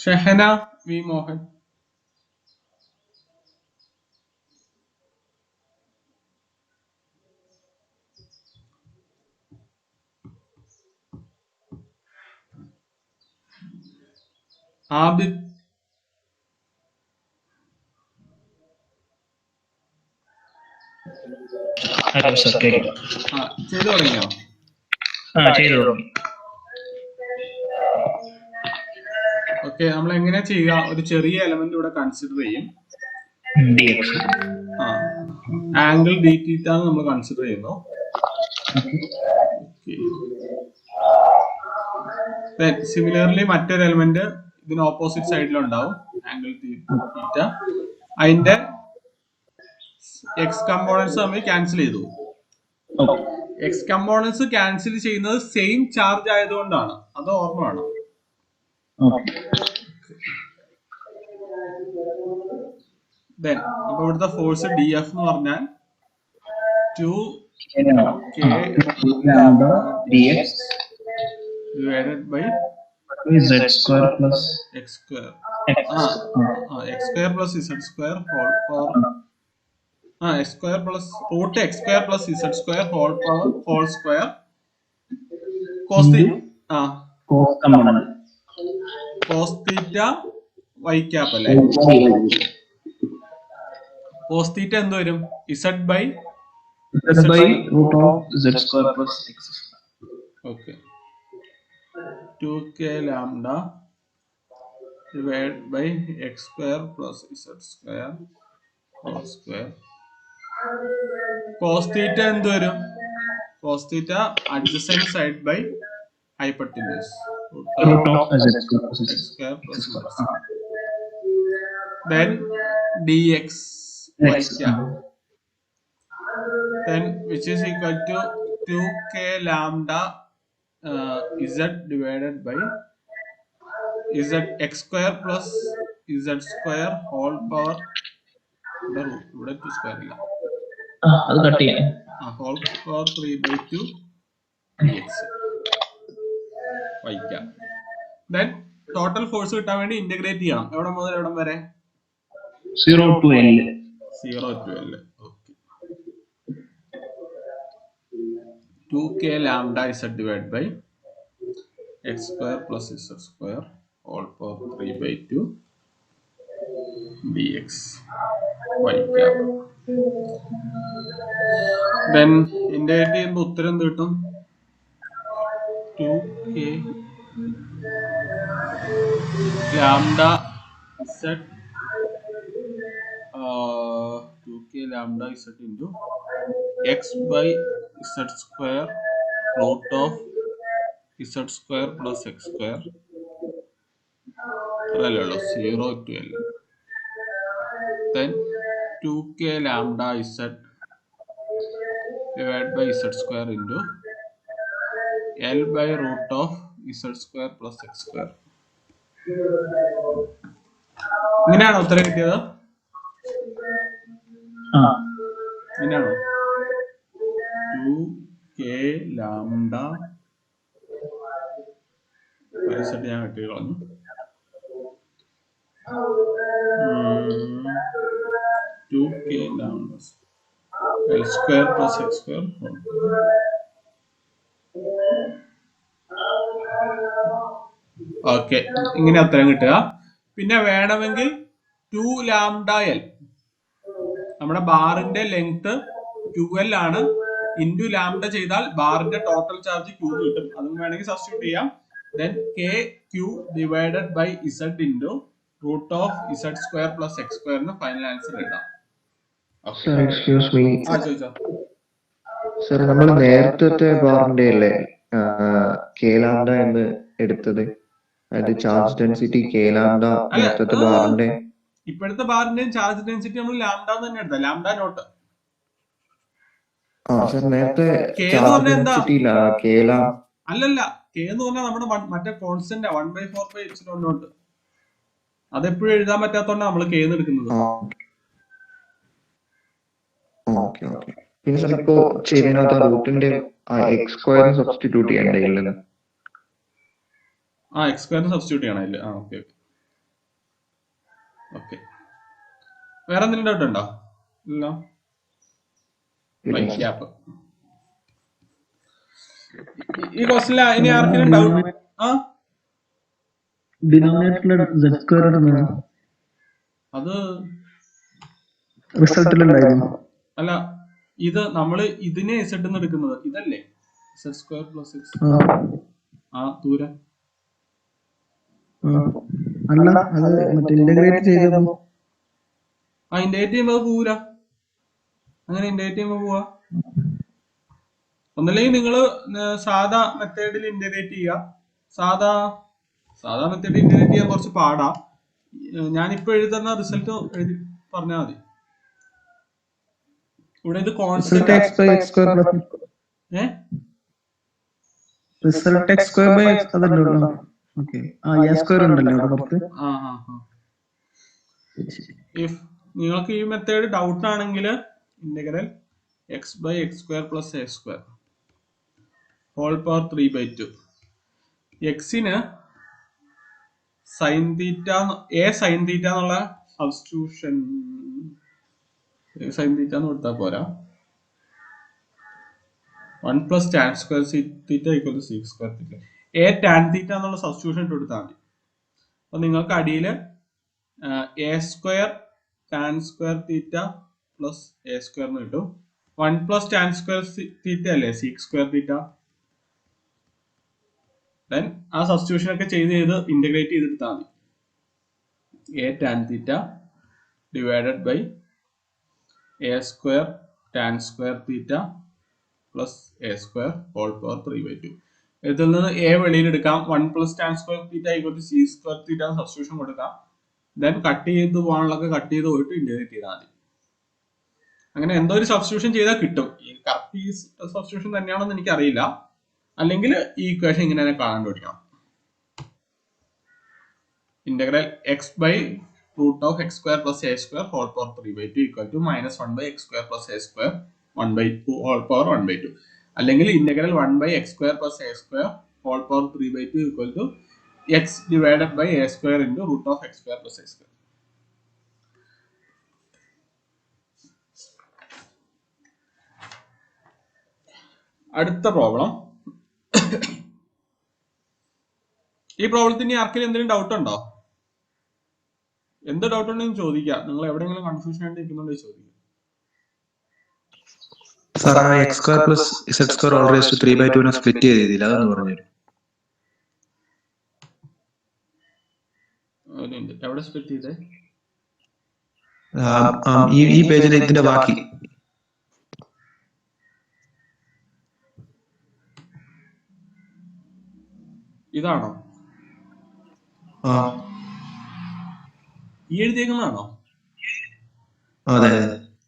ഷഹന വി മോഹൻ. ആബി ഹലോ സർ, കേൾക്കാം. ചെയ്തു തുടങ്ങിയോ? ചെയ്തു തുടങ്ങി. ഓക്കെ, നമ്മൾ എങ്ങനെ ചെയ്യുക? ഒരു ചെറിയ എലമെന്റ് ഇവിടെ കൺസിഡർ ചെയ്യും. ആംഗിൾ ഡി തീറ്റ നമ്മൾ കൺസിഡർ ചെയ്യുന്നു. സിമിലർലി മറ്റൊരു എലമെന്റ് ഇതിന് ഓപ്പോസിറ്റ് സൈഡിലുണ്ടാവും, ആംഗിൾ തീറ്റ. അതിന്റെ എക്സ് കമ്പോണൻസ് തമ്മിൽ ക്യാൻസൽ ചെയ്തു. എക്സ് കമ്പോണൻസ് ക്യാൻസൽ ചെയ്യുന്നത് സെയിം ചാർജ് ആയതുകൊണ്ടാണ്, അത് ഓർമ്മ വേണം. ദെൻ അപ്പൊ ഇവിടുത്തെ ഫോഴ്സ് ഡി എഫ് എന്ന് പറഞ്ഞാൽ 2k dx divided by z square plus x square. x square plus z square whole power x square plus root x square plus z square whole power whole square cos theta cos theta y cap അല്ലേ? cos theta എന്ത് വരും? z by root of z square plus x. Okay. 2k lambda divided by x square plus z square whole square. cos theta എന്ത് വരും? cos theta adjacent side by hypotenuse root of z square plus x square plus z square. Then dx y cap, then which is equal to 2k lambda z divided by z x square plus z square whole power ഇവിടെ 2 square ഇല്ല, അത് cut ചെയ്യാം, whole power 3/2 dx y cap. Then total force കിട്ടാൻ വേണ്ടി integrate ചെയ്യണം. എവിടെ മുതൽ എവിടം വരെ? 0 to L. 0 to L. Okay. 2k lambda z divided by x square plus z square whole power 3/2 dx y cap. Then integrate ചെയ്യുമ്പോൾ ഉത്തരം എന്ത് കിട്ടും? 2k lambda z 2k lambda z into x by z square root of z square plus x square അതല്ലല്ലോ 0 to L. Then 2k lambda z divided by z square into L by root of z square plus x square. ഇങ്ങനെയാണോ ഉത്തരം കിട്ടിയത്? ഇങ്ങനെയാണോ? 2k lambda പരിസരത്ത് ഞാൻ കിട്ടി കളഞ്ഞു. 2k lambda L square plus x square. Okay, ഇങ്ങനെ ഉത്തരം കിട്ടുക. പിന്നെ വേണമെങ്കിൽ 2 ലാംഡ എൽ, നമ്മുടെ ബാറിന്റെ ലെങ്ത് 2L ആണ്, ഇൻറ്റു ലാംഡ ചെയ്താൽ ബാറിന്റെ ടോട്ടൽ ചാർജ് Q കിട്ടും. അതും വേണമെങ്കിൽ സബ്സ്റ്റിറ്റ്യൂട്ട് ചെയ്യാം. Then KQ divided by Z into root of Z square plus X സ്ക്വയറിന് ഫൈനൽ ആൻസർ ഇടാം. എക്സ്ക്യൂസ് മീ ചോദിച്ചോ സർ, നമ്മൾ നേരത്തെ ബാറിന്റെ അല്ലേ കെ ലാംഡ എന്ന് എടുത്തത്? അതായത് ചാർജ് ഡെൻസിറ്റി കെ ലാംഡ നേരത്തെ ബാറിന്റെ. ഇപ്പോഴത്തെ ബാറിന്റെയും ചാർജ് ഡെൻസിറ്റി നമ്മൾ ലാംഡ തന്നെ എടുത്താൽ ലാംഡ നോട്ട്. സർ നേരത്തെ ചാർജ് ഡെൻസിറ്റി അല്ലല്ല, കെ എന്ന് പറഞ്ഞാൽ നമ്മുടെ മറ്റേ കോൺസ്റ്റന്റ് 1/4 നോട്ട്. അതെപ്പോഴും എഴുതാൻ പറ്റാത്തോണ്ടാണ് നമ്മൾ കെ എന്ന് എടുക്കുന്നത്. പിന്നെ സാർ ഇപ്പോ ചെയ്യുന്നതിനകത്ത് റൂട്ടിന്റെ എക്സ് സ്ക്വയർ സബ്സ്റ്റിറ്റ്യൂട്ട് ചെയ്യണ്ടേ? എക്സ് സ്ക്വയറിന് സബ്സ്റ്റിറ്റ്യൂട്ട് ചെയ്യണം ഇല്ല. Okay okay. വേറെ എന്തെങ്കിലും ഡൗട്ട് ഉണ്ടോ? ഇല്ല. ഈ ക്വസ്റ്റിനിൽ ഇനി ആർക്കെങ്കിലും ഡൗട്ട്? ഡിനോമിനേറ്ററിൽ സെഡ് സ്ക്വയർ ഇടുന്ന അത് റിസൾട്ടിലുണ്ടായിരുന്നു. അല്ല, ഇത് നമ്മള് ഇതിനെ സെഡ് എന്ന് എടുക്കുന്നത് ഇതല്ലേ, സെഡ് സ്ക്വയർ പ്ലസ് എക്സ്. ആ ദൂരം അല്ല, അത് മറ്റേ ഇന്റഗ്രേറ്റ് ചെയ്തപ്പോ ഇന്റഗ്രേറ്റ് ചെയ്യുമ്പോൾ പോവില്ല. അങ്ങനെ ഇന്റഗ്രേറ്റ് ചെയ്യുമ്പോൾ പോവാ. ഒന്നല്ലെങ്കിൽ നിങ്ങള് സാധാ മെത്തേഡിൽ ഇന്റഗ്രേറ്റ് ചെയ്യുക. സാധാ മെത്തേഡിൽ ഇന്റഗ്രേറ്റ് ചെയ്യാൻ കുറച്ച് പാടാ. ഞാനിപ്പോ എഴുതുന്ന റിസൾട്ട് എഴുതി പറഞ്ഞാൽ മതി. ഇവിടെ ഇത് constant result X square by X അതല്ലോ. ഓക്കേ, എ സ്ക്വയർ ഉണ്ടല്ലോ അവിടെ പുറത്ത്. ഇഫ് നിങ്ങൾക്ക് ഈ മെത്തേഡ് ഡൗട്ട് ആണെങ്കിൽ integral X by X square plus A square whole power 3/2. എക്സിന് സൈൻ തീറ്റ സൈൻ തീറ്റ എന്നുള്ള സബ്സ്റ്റിറ്റ്യൂഷൻ സൈൻ തീറ്റ എന്ന് കൊടുത്താൽ പോരാ. 1 + tan square theta = sec square theta. A tan theta എന്നുള്ള സബ്സ്റ്റിറ്റ്യൂഷൻ ഇട്ട് കൊടുത്താൽ മതി. അപ്പൊ നിങ്ങൾക്ക് അടിയിൽ A square tan square theta plus A square എന്ന് കിട്ടും. 1 + tan സ്ക്വയർ തീറ്റ അല്ലേ sec സ്ക്വയർ തീറ്റ. ദെൻ ആ സബ്സ്റ്റിറ്റ്യൂഷൻ ഒക്കെ ചെയ്ത് ഇന്റഗ്രേറ്റ് ചെയ്തെടുത്താൽ മതി. A tan theta divided by A square tan square theta plus A square whole power 3/2. ഇതിൽ നിന്ന് എ വെളിയിൽ എടുക്കാം. 1 + tan square theta = sec square തീറ്റ സബ്സ്റ്റിറ്റ്യൂഷൻ കൊടുക്കാം. ദെൻ കട്ട് ചെയ്ത് പോകാനുള്ളതൊക്കെ കട്ട് ചെയ്ത് പോയിട്ട് ഇന്റഗ്രേറ്റ് ചെയ്താൽ മതി. അങ്ങനെ എന്തോ ഒരു സബ്സ്റ്റിറ്റ്യൂഷൻ ചെയ്താൽ കിട്ടും. ഈ കറക്റ്റ് ഈ സബ്സ്റ്റിറ്റ്യൂഷൻ തന്നെയാണെന്ന് എനിക്കറിയില്ല. അല്ലെങ്കിൽ ഈ ഇക്വേഷൻ ഇങ്ങനെ തന്നെ കാണാണ്ട് പഠിക്കണം. Integral X by √(x² + a² whole power 3/2 = -1/(x² + a² 1/2 whole power 1/2. അല്ലെങ്കിൽ integral 1/(x² + a² whole power 3/2 = x divided by a² × √(x² + a². അടുത്ത പ്രോബ്ലം. ഈ പ്രോബ്ലത്തിന് ആർക്കെങ്കിലും എന്തെങ്കിലും ഡൗട്ട് ഉണ്ടോ? എന്ത് ഡൗട്ട് ഉണ്ടെങ്കിലും ചോദിക്കാം. നിങ്ങൾ എവിടെയെങ്കിലും കൺഫ്യൂഷൻ ആയിട്ട് ഇരിക്കുന്നുണ്ടെങ്കിൽ ചോദിക്കാം. സാർ, ആ x² + z² all raised to 3/2 split ചെയ്തില്ല, അതൊന്ന് പറഞ്ഞു. എവിടെ സ്പ്ലിറ്റ് ചെയ്തേ? ഈ പേജിൽ ഇതിന്റെ ബാക്കി. ഇതാണോ ഈ എഴുതിയേക്കുന്നതാണോ? അതെ.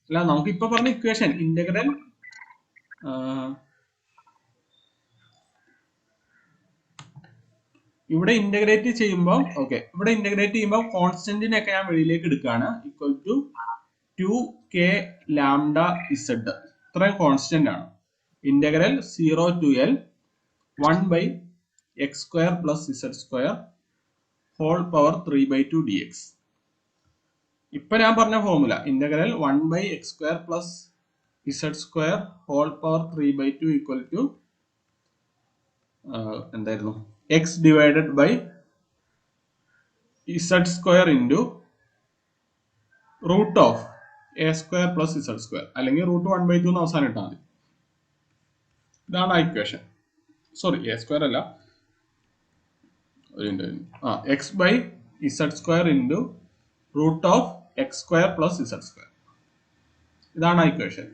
അല്ല, നമുക്ക് ഇപ്പൊ പറഞ്ഞ ഇക്വേഷൻ ഇന്റഗ്രൽ ഇവിടെ ഇന്റഗ്രേറ്റ് ചെയ്യുമ്പോൾ ഇവിടെ ഇന്റഗ്രേറ്റ് ചെയ്യുമ്പോൾ കോൺസ്റ്റന്റിനൊക്കെ ഞാൻ വെളിയിലേക്ക് എടുക്കുകയാണ്. = 2k λz. ഇത്രയും കോൺസ്റ്റന്റ് ആണ്. Integral 0 to L 1/(x² + z² whole power 3/2 dx. ഇപ്പൊ ഞാൻ പറഞ്ഞ formula integral 1/(x² + z² whole power 3/2 എന്തായിരുന്നു? x divided by z² × √(a² + z², അല്ലെങ്കിൽ √1/2 എന്ന് അവസാനം ഇട്ടാൽ മതി. ഇതാണ് ആ ഇക്വേഷൻ. സോറി, a² അല്ല, x by z² × √(x² + z². ഇതാണ് ആ ഇക്വേഷൻ.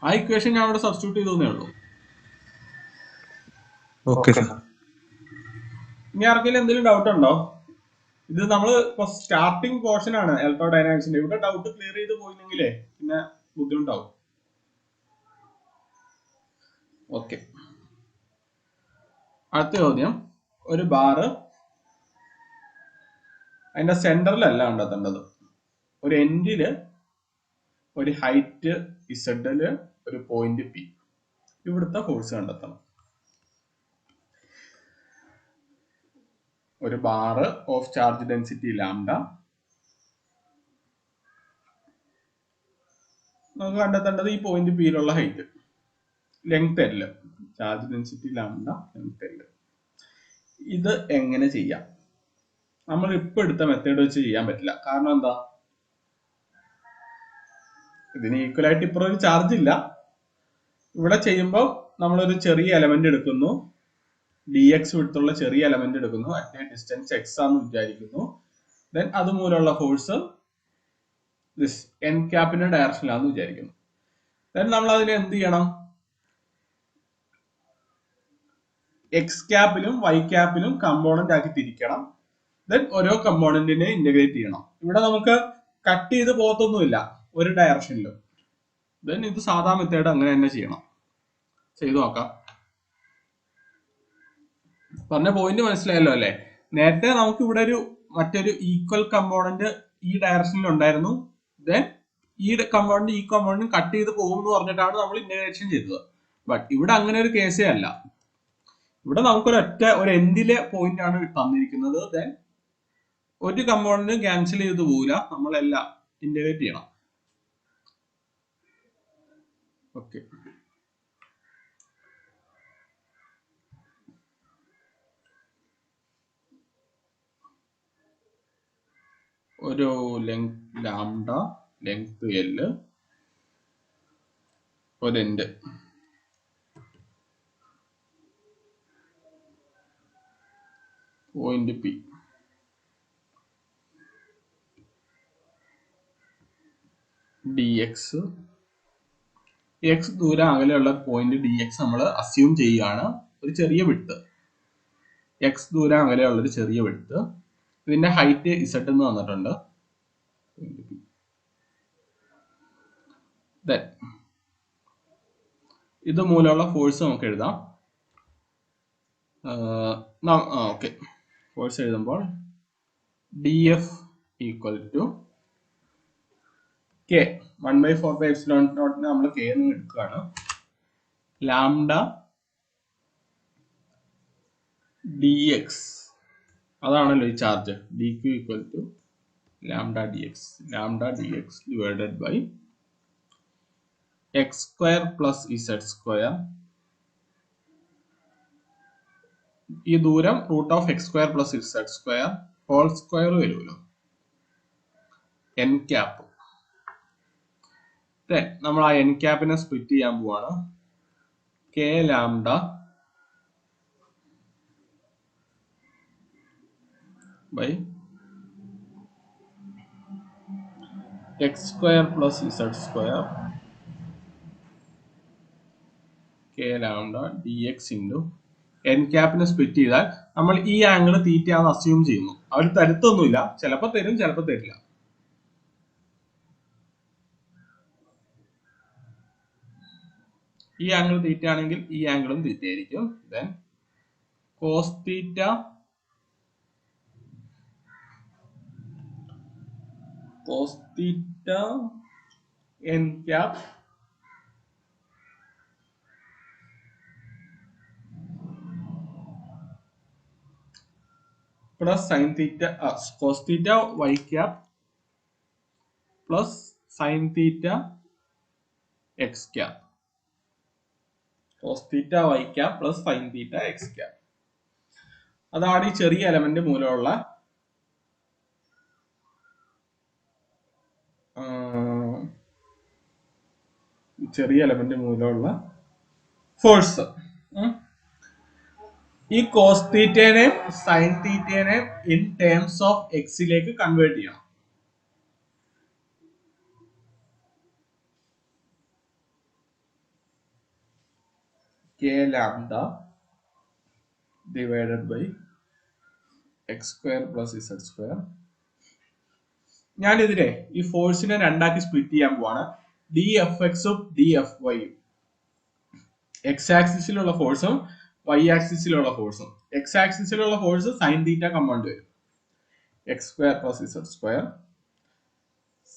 ആ ഇക്വേഷൻ ഞാൻ ഇവിടെ സബ്സ്റ്റിറ്റ്യൂട്ട് ചെയ്തേ ഉള്ളൂ. ഇനി ആർക്കെങ്കിലും എന്തെങ്കിലും ഡൗട്ട് ഉണ്ടോ? ഇത് നമ്മൾ സ്റ്റാർട്ടിംഗ് പോർഷൻ ആണ് ഇലക്ട്രോഡൈനാമിക്സിന്റെ. ഇവിടെ ഡൗട്ട് ക്ലിയർ ചെയ്ത് പോയില്ലെങ്കിലേ പിന്നെ ബുദ്ധിമുട്ടാവും. ഓക്കെ, അടുത്ത ചോദ്യം. ഒരു ബാറ് അതിന്റെ സെന്ററിലല്ല കണ്ടെത്തേണ്ടത്. ഒരു എൻഡില് ഒരു ഹൈറ്റ് ഇസഡില് ഒരു പോയിന്റ് പി. ഇവിടുത്തെ ഫോഴ്സ് കണ്ടെത്തണം. ഒരു ബാറ് ഓഫ് ചാർജ് ഡെൻസിറ്റി λ. നമുക്ക് കണ്ടെത്തേണ്ടത് ഈ പോയിന്റ് പിയിലുള്ള height, length L, charge density λ, length L. ഇത് എങ്ങനെ ചെയ്യാം? നമ്മൾ ഇപ്പൊ എടുത്ത മെത്തേഡ് വെച്ച് ചെയ്യാൻ പറ്റില്ല. കാരണം എന്താ? ഇതിന് ഈക്വൽ ആയിട്ട് ഇപ്പൊ ഒരു ചാർജ് ഇല്ല. ഇവിടെ ചെയ്യുമ്പോൾ നമ്മളൊരു ചെറിയ എലമെന്റ് എടുക്കുന്നു, dx വിട്ടുള്ള ചെറിയ എലമെന്റ് എടുക്കുന്നു, അറ്റ് ഡിസ്റ്റൻസ് x ആണെന്ന് വിചാരിക്കുന്നു. ദെൻ അതുമൂലമുള്ള ഫോഴ്സ് ദിസ് എൻ ക്യാപ്പിന്റെ ഡയറക്ഷനിലാണെന്ന് വിചാരിക്കുന്നു. ദെൻ നമ്മൾ അതിനെ എന്ത് ചെയ്യണം? എക്സ് ക്യാപ്പിലും വൈ ക്യാപ്പിലും കമ്പോണന്റ് ആക്കി തിരിക്കണം. ദെൻ ഓരോ കമ്പോണന്റിനെ ഇന്റഗ്രേറ്റ് ചെയ്യണം. ഇവിടെ നമുക്ക് കട്ട് ചെയ്ത് പോകത്തൊന്നുമില്ല ഒരു ഡയറക്ഷനിലും. ദെൻ ഇത് സാധാ മെത്തേഡ് അങ്ങനെ തന്നെ ചെയ്യണം. ചെയ്തു നോക്കാം. പറഞ്ഞ പോയിന്റ് മനസ്സിലായല്ലോ അല്ലെ? നേരത്തെ നമുക്ക് ഇവിടെ മറ്റൊരു ഈക്വൽ കമ്പോണന്റ് ഈ ഡയറക്ഷനിൽ ഉണ്ടായിരുന്നു. ദെൻ ഈ കമ്പോണന്റ് കട്ട് ചെയ്ത് പോകും എന്ന് പറഞ്ഞിട്ടാണ് നമ്മൾ ഇന്റഗ്രേഷൻ ചെയ്തത്. ബട്ട് ഇവിടെ അങ്ങനെ ഒരു കേസേ അല്ല. ഇവിടെ നമുക്കൊരൊറ്റ ഒരു എൻഡിലെ പോയിന്റ് ആണ് തന്നിരിക്കുന്നത്. ദെൻ ഒരു കമ്പോണന്റ് ക്യാൻസൽ ചെയ്ത് പോകില്ല, നമ്മളെല്ലാം ഇന്റഗ്രേറ്റ് ചെയ്യണം. ഓക്കെ, ഒരു ലെങ്ത് ലാംഡ, ലെങ്ത് എൽ, ഒരു എൻഡ് പോയിന്റ് പി. dx ദൂരം അകലെയുള്ള പോയിന്റ് dx നമ്മൾ അസ്യൂം ചെയ്യുകയാണ്. ഒരു ചെറിയ വിഡ്ത്ത്, x ദൂരം അകലെയുള്ള ഒരു ചെറിയ വിഡ്ത്ത്. ഇതിന്റെ ഹൈറ്റ് z എന്ന് തന്നിട്ടുണ്ട്. ഇത് മൂലമുള്ള ഫോഴ്സ് നമുക്ക് എഴുതാം. ഓക്കെ, ഫോഴ്സ് എഴുതുമ്പോൾ dF ഈക്വൽ ടു k 1/4 നമ്മൾ k എന്ന് എടുക്കുകയാണ്. ലാംഡ dx, അതാണല്ലോ ഈ ചാർജ്. dq equal to lambda dx divided by x square plus z square. ഈ ദൂരം root of x square plus z square whole square വരുമല്ലോ, എൻ ക്യാപ്പ്. നമ്മൾ ആ എൻ ക്യാപ്പിനെ സ്പ്ലിറ്റ് ചെയ്യാൻ പോവാണ്. k lambda by x square plus z square k lambda dx into N ക്യാപ്പിനെ split ചെയ്താൽ നമ്മൾ ഈ ആംഗിൾ തീറ്റ ആണെന്ന് അസ്യൂം ചെയ്യുന്നു. അവർ തരുത്തൊന്നുമില്ല, ചിലപ്പോൾ തരും ചിലപ്പോൾ തരില്ല. ഈ ആംഗിൾ തീറ്റ ആണെങ്കിൽ ഈ ആംഗിളും തീറ്റ ആയിരിക്കും. Then cos theta N cap plus sine theta cos theta Y cap plus sine theta X cap. Cos theta Y cap plus sine theta X cap. അതാണ് ഈ ചെറിയ എലമെന്റ് മൂലമുള്ള ഫോഴ്സ്. ഈ cos തീറ്റേനെ സൈൻ തീറ്റേനെ in terms of എക്സിലേക്ക് convert ചെയ്യണം. k lambda divided by x square plus z square. ഞാൻ ഇതിനെ ഈ ഫോഴ്സിനെ രണ്ടാക്കി സ്പ്ലിറ്റ് ചെയ്യാൻ പോവാണ്. dfxും dfyയും, എക്സ് ആക്സിസിലുള്ള ഫോഴ്സും വൈ ആക്സിസിലുള്ള ഫോഴ്സും. എക്സ് ആക്സിസിലുള്ള ഫോഴ്സ് സൈൻ തീറ്റ കമ്പോണന്റ് വരും, X square plus z square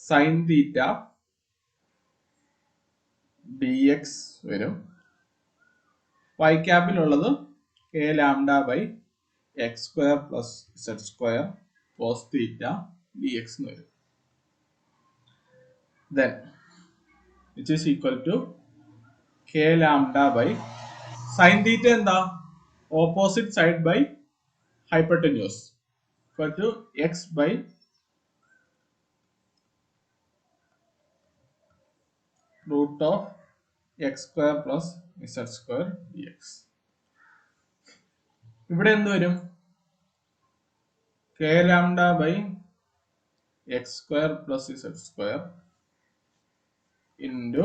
sine theta dx വരും. വൈ ക്യാപ്പിലുള്ളത് k lambda by X square plus z square cos theta dx എന്ന് വരും. Then which is equal to k lambda by sin theta എന്താ? Opposite side by hypotenuse equal to x by root of x square plus z square dx. ഇവിടെ എന്ത് വരും? k lambda by x square plus z square into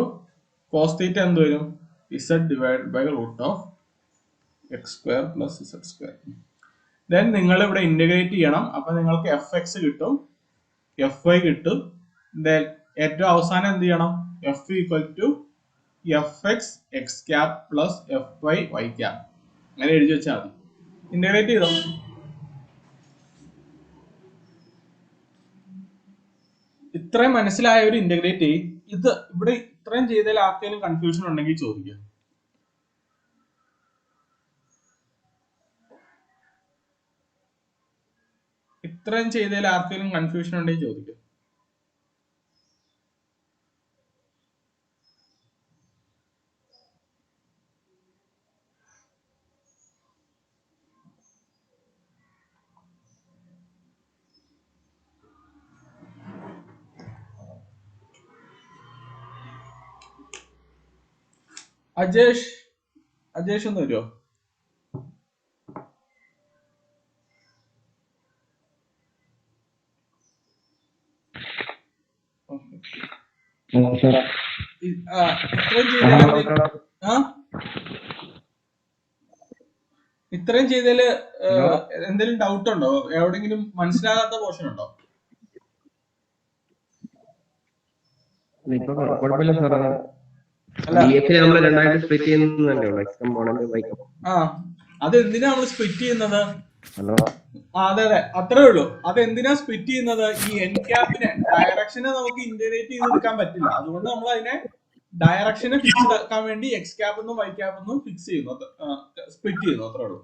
cos theta എന്ത് വരും? z divided by root of x square plus z square. Then നിങ്ങൾ ഇവിടെ integrate ചെയ്യണം. അപ്പൊ നിങ്ങൾക്ക് fx കിട്ടും, fy കിട്ടും. Then ഏറ്റവും അവസാനം എന്ത് ചെയ്യണം? f equal to fx x cap plus fy y cap. അങ്ങനെ എഴുതി വെച്ചാൽ മതി. ഇന്റഗ്രേറ്റ് ചെയ്തോ. ഇത്രയും മനസ്സിലായ ഒരു ഇന്റഗ്രേറ്റ് ചെയ്യും. ഇത് ഇവിടെ ഇത്രയും ചെയ്തതിൽ ആർക്കെങ്കിലും കൺഫ്യൂഷൻ ഉണ്ടെങ്കിൽ ചോദിക്കുക. ഇത്രയും ചെയ്തതിൽ ആർക്കെങ്കിലും കൺഫ്യൂഷൻ ഉണ്ടെങ്കിൽ ചോദിക്കുക. അജേഷ് ഒന്ന് വരുമോ? ഇത്രയും ചെയ്തതില് എന്തെങ്കിലും ഡൗട്ട് ഉണ്ടോ? എവിടെങ്കിലും മനസ്സിലാകാത്ത പോർഷൻ ഉണ്ടോ? അത് എന്തിനാ നമ്മൾ സ്പ്ലിറ്റ് ചെയ്യുന്നത്? അതെ അത്രേ ഉള്ളൂ. അത് എന്തിനാ സ്പ്ലിറ്റ് ചെയ്യുന്നത്? ഈ എൻ ക്യാപ്പിനെ ഡയറക്ഷനെ നമുക്ക് ഇന്റഗ്രേറ്റ് ചെയ്തെടുക്കാൻ പറ്റില്ല. അതുകൊണ്ട് നമ്മൾ അതിനെ ഡയറക്ഷനെ ഫിക്സ് ആക്കാൻ വേണ്ടി എക്സ് ക്യാപ്പ് എന്നും വൈ ക്യാപ്പ് എന്നും ഫിക്സ് ചെയ്യുന്നു, സ്പ്ലിറ്റ് ചെയ്യുന്നു. അത്രേ ഉള്ളൂ.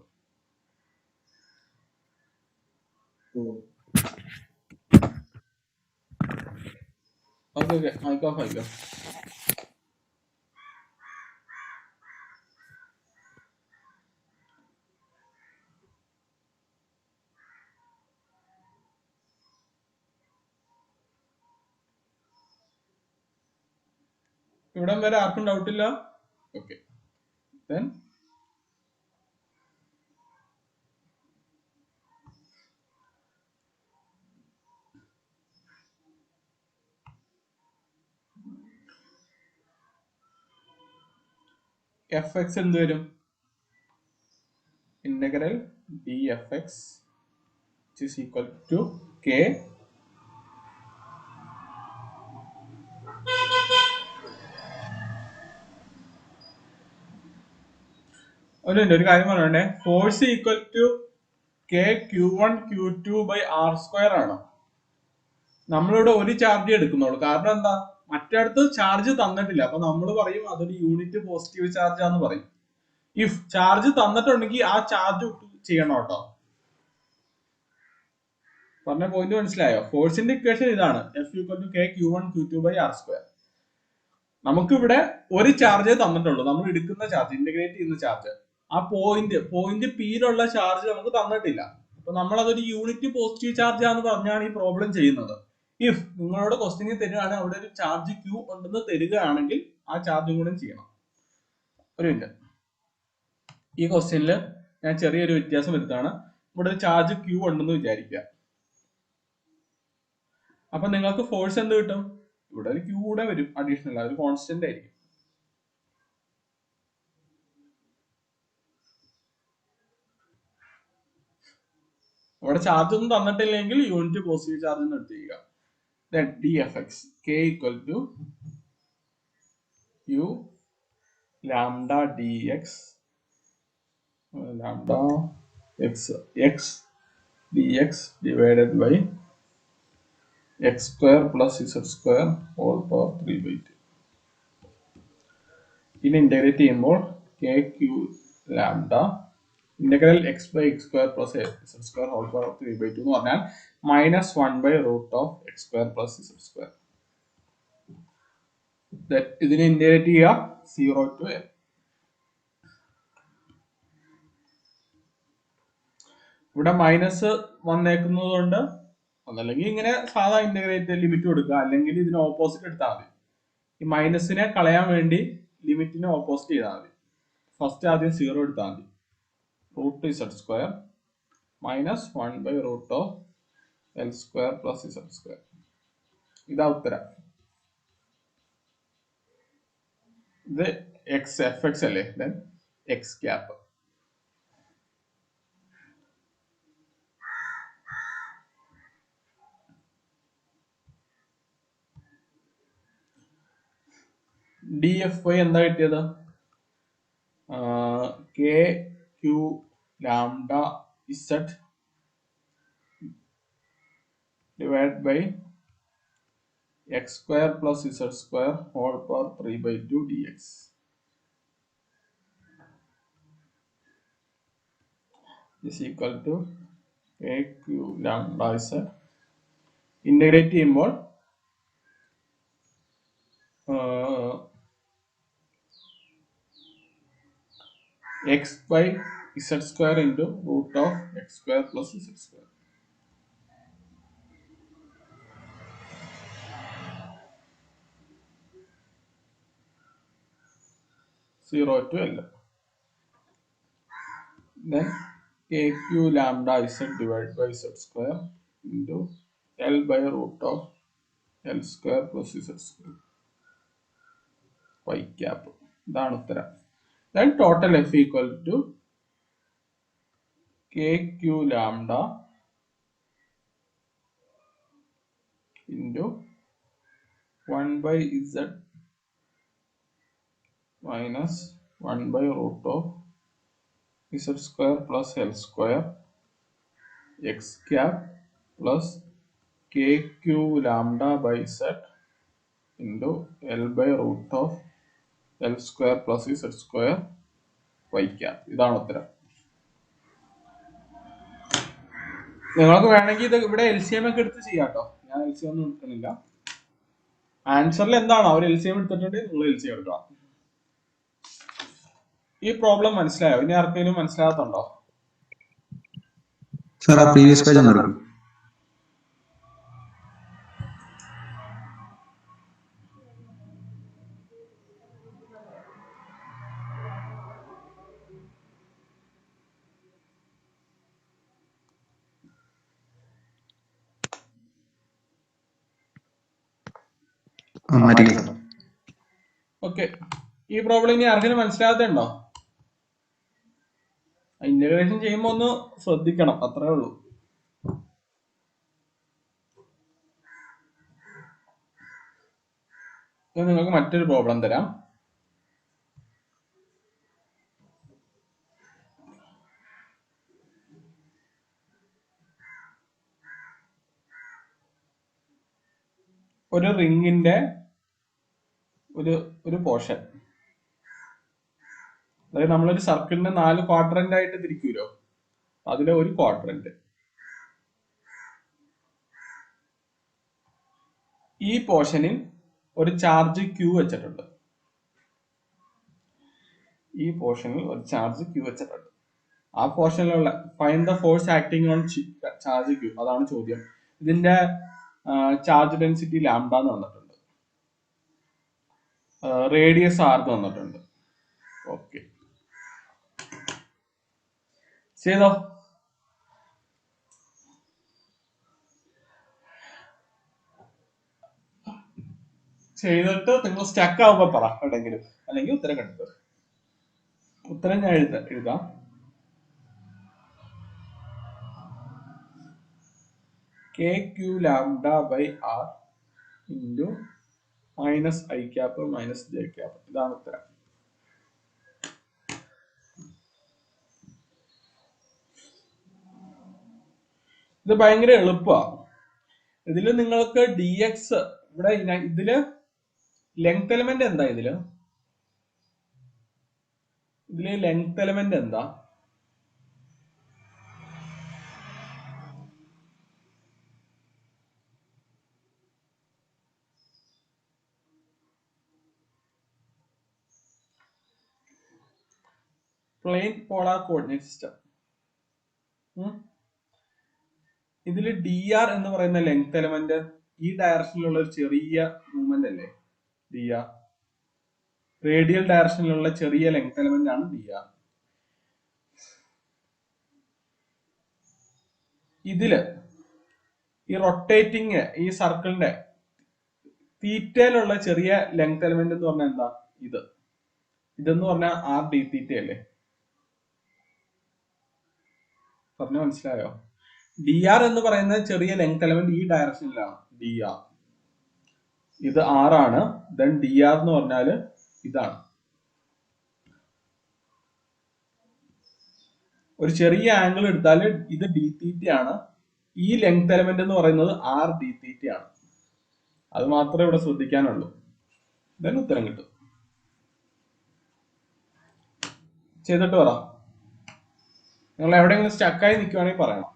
ഓക്കെ മൈക്കോ ഇവിടം വരെ ആർക്കും ഡൗട്ടില്ല? ഓക്കെ. ദെൻ fx എന്ത് വരും? Integral dfx is equal to k ഒരു കാര്യം പറയണ്ടേ. Force equal to k q1 q2 by r square ആണ്. നമ്മളിവിടെ ഒരു ചാർജ് എടുക്കുന്നുള്ളൂ. കാരണം എന്താ? മറ്റടുത്ത് ചാർജ് തന്നിട്ടില്ല. അപ്പൊ നമ്മൾ പറയും അതൊരു യൂണിറ്റ് പോസിറ്റീവ് ചാർജ് ആണെന്ന് പറയും. ഇഫ് ചാർജ് തന്നിട്ടുണ്ടെങ്കിൽ ആ ചാർജ് ചെയ്യണം കേട്ടോ. പറഞ്ഞ പോയിന്റ് മനസ്സിലായോ? ഫോഴ്സിന്റെ ഇക്വേഷൻ ഇതാണ്, F equal to k q1 q2 by r square. നമുക്കിവിടെ ഒരു ചാർജേ തന്നിട്ടുള്ളൂ, നമ്മൾ എടുക്കുന്ന ചാർജ്, ഇന്റഗ്രേറ്റ് ചെയ്യുന്ന ചാർജ്. ആ പോയിന്റ് പിയിലുള്ള ചാർജ് നമുക്ക് തന്നിട്ടില്ല. അപ്പൊ നമ്മൾ അതൊരു യൂണിറ്റ് പോസിറ്റീവ് ചാർജ് ആണെന്ന് പറഞ്ഞാണ് ഈ പ്രോബ്ലം ചെയ്യുന്നത്. ഇഫ് നിങ്ങളോട് ക്വസ്റ്റ്യൻ തരികയാണ് അവിടെ ഒരു ചാർജ് ക്യൂ ഉണ്ടെന്ന് തരികയാണെങ്കിൽ ആ ചാർജും കൂടെ ചെയ്യണം. ഒരു മിനിറ്റ്, ഈ ക്വസ്റ്റ്യനിൽ ഞാൻ ചെറിയൊരു വ്യത്യാസം വരുത്താണ്. ഇവിടെ ഒരു ചാർജ് ക്യൂ ഉണ്ടെന്ന് വിചാരിക്കുക. അപ്പൊ നിങ്ങൾക്ക് ഫോഴ്സ് എന്ത് കിട്ടും? ഇവിടെ ഒരു ക്യൂ കൂടെ വരും, അഡീഷണൽ, ഒരു കോൺസ്റ്റന്റ് ആയിരിക്കും. അവിടെ ചാർജ് ഒന്നും തന്നിട്ടില്ലെങ്കിൽ യൂണിറ്റ് പോസിറ്റീവ് ചാർജ് എന്ന് എടുത്തിരിക്കുക. dfx k equal to u lambda dx lambda x dx divided by x square plus z square whole power 3/2. ഇനി ഇന്റഗ്രേറ്റ് ചെയ്യുമ്പോൾ k q lambda integral x by x square plus z square whole power 3/2 എന്ന് പറഞ്ഞാൽ -1 by root of x square plus z square. ഇതിനെ integrate ചെയ്യുക 0 to a. ഇവിടെ minus വന്നേക്കുന്നത് കൊണ്ട് ഒന്നല്ലെങ്കിൽ ഇങ്ങനെ സാധാ ഇന്റഗ്രേറ്റ് ലിമിറ്റ് കൊടുക്കുക, അല്ലെങ്കിൽ ഇതിന് ഓപ്പോസിറ്റ് എടുത്താൽ മതി. ഈ മൈനസിനെ കളയാൻ വേണ്ടി ലിമിറ്റിനെ ഓപ്പോസിറ്റ് ചെയ്താൽ മതി. ഫസ്റ്റ് ആദ്യം 0 എടുത്താൽ മതി. Root Z square minus 1/√L² plus Z². ഇതാ ഉത്തരം. ഇത് fx അല്ലേ, ദെൻ എക്സ് ക്യാപ്പ്. DFY എന്താ കിട്ടിയത്? KQ lambda Z divided by x² plus Z² whole power 3/2 dx is equal to KQ lambda Z. Integrate ചെയ്യുമ്പോൾ x by Z² into root of x² plus Z². 0 to L. Then KQ lambda Z divided by Z² into L by root of L² plus Z². Y cap. ഇതാണ് ഉത്തരം. Then total F equal to KQ lambda into 1 by Z minus 1 by root of Z² plus L² x cap plus KQ lambda by Z into L by root of L² plus Z² y cap. ഇതാണ് ഉത്തരം. നിങ്ങൾക്ക് വേണമെങ്കിൽ ഇത് ഇവിടെ LCM ഒക്കെ എടുത്ത് ചെയ്യാം കേട്ടോ. ഞാൻ LCM ഒന്നും എടുക്കുന്നില്ല. ആൻസറിൽ എന്താണ് അവർ LCM എടുത്തിട്ടുണ്ടെങ്കിൽ നിങ്ങൾ LCM എടുക്കണം. ഈ പ്രോബ്ലം മനസ്സിലായോ? ഇനി ആർക്കെങ്കിലും മനസ്സിലാകത്തുണ്ടോ? സാർ ആ പ്രീവിയസ് പേജ് ഒന്ന് എടുക്കും. ഓക്കെ, ഈ പ്രോബ്ലം ഇനി ആർക്കെങ്കിലും മനസ്സിലാകത്തുണ്ടോ? ഇന്റഗ്രേഷൻ ചെയ്യുമ്പോ ഒന്ന് ശ്രദ്ധിക്കണം, അത്രേ ഉള്ളൂ. നിങ്ങൾക്ക് മറ്റൊരു പ്രോബ്ലം തരാം. ഒരു റിങ്ങിന്റെ ഒരു പോർഷൻ, അതായത് നമ്മളൊരു സർക്കിളിനെ 4 ക്വാഡ്രന്റ് ആയിട്ട് തിരിക്കൂലോ, അതിലെ ഒരു ക്വാഡ്രന്റ്. ഈ പോർഷനിൽ ഒരു ചാർജ് Q വെച്ചിട്ടുണ്ട്. ഈ പോർഷനിൽ ഒരു ചാർജ് Q വെച്ചിട്ടുണ്ട്. ആ പോർഷനിലുള്ള find the force acting on charge Q, അതാണ് ചോദ്യം. ഇതിന്റെ ചാർജ് ഡെൻസിറ്റി ലാംഡ എന്ന് വന്നിട്ടുണ്ട്, റേഡിയസ് R എന്ന് വന്നിട്ടുണ്ട്. ഓക്കെ, ചെയ്തോ. ചെയ്തിട്ട് നിങ്ങൾ സ്റ്റക്ക് ആവുമ്പോ പറ എവിടെങ്കിലും, അല്ലെങ്കിൽ ഉത്തരം കണ്ടു. ഉത്തരം ഞാൻ എഴുതാം. KQ lambda by R into minus I cap minus J cap. ഇതാണ് ഉത്തരം. ഇത് ഭയങ്കര എളുപ്പമാണ്. ഇതില് നിങ്ങൾക്ക് dx ഇവിടെ ഇതില് ലെങ്ത് എലമെന്റ് എന്താ? ഇതില് ലെങ്ത് എലമെന്റ് എന്താ? Plane polar coordinate system. ഇതിൽ dr എന്ന് പറയുന്ന ലെങ്ത് എലമെന്റ് ഈ ഡയറക്ഷനിലുള്ള ഒരു ചെറിയ മൂവ്മെന്റ് അല്ലേ dr, റേഡിയൽ ഡയറക്ഷനിലുള്ള ചെറിയ ലെങ്ത് എലമെന്റ് ആണ് dr. ഇതില് ഈ റൊട്ടേറ്റിംഗ് ഈ സർക്കിളിന്റെ തീറ്റയിലുള്ള ചെറിയ ലെങ്ത് എലമെന്റ് എന്ന് പറഞ്ഞാൽ എന്താ? ഇതെന്ന് പറഞ്ഞാൽ ആർ ഡി തീറ്റ അല്ലേ? പറഞ്ഞ മനസ്സിലായോ? ഡി ആർ എന്ന് പറയുന്ന ചെറിയ ലെങ്ത് എലമെന്റ് ഈ ഡയറക്ഷനിലാണ് ഡി ആർ. ഇത് ആർ ആണ്. ദെൻ ഡി ആർ എന്ന് പറഞ്ഞാല് ഇതാണ്. ഒരു ചെറിയ ആംഗിൾ എടുത്താൽ ഇത് ഡി തീറ്റ ആണ്. ഈ ലെങ്ത് എലമെന്റ് എന്ന് പറയുന്നത് ആർ ഡി തീറ്റ ആണ്. അത് മാത്രമേ ഇവിടെ ശ്രദ്ധിക്കാനുള്ളൂ. ദെൻ ഉത്തരം കിട്ടും. ചെയ്തിട്ട് പറ. നിങ്ങൾ എവിടെയെങ്കിലും സ്റ്റക്കായി നിൽക്കുവാണെങ്കിൽ പറയണം.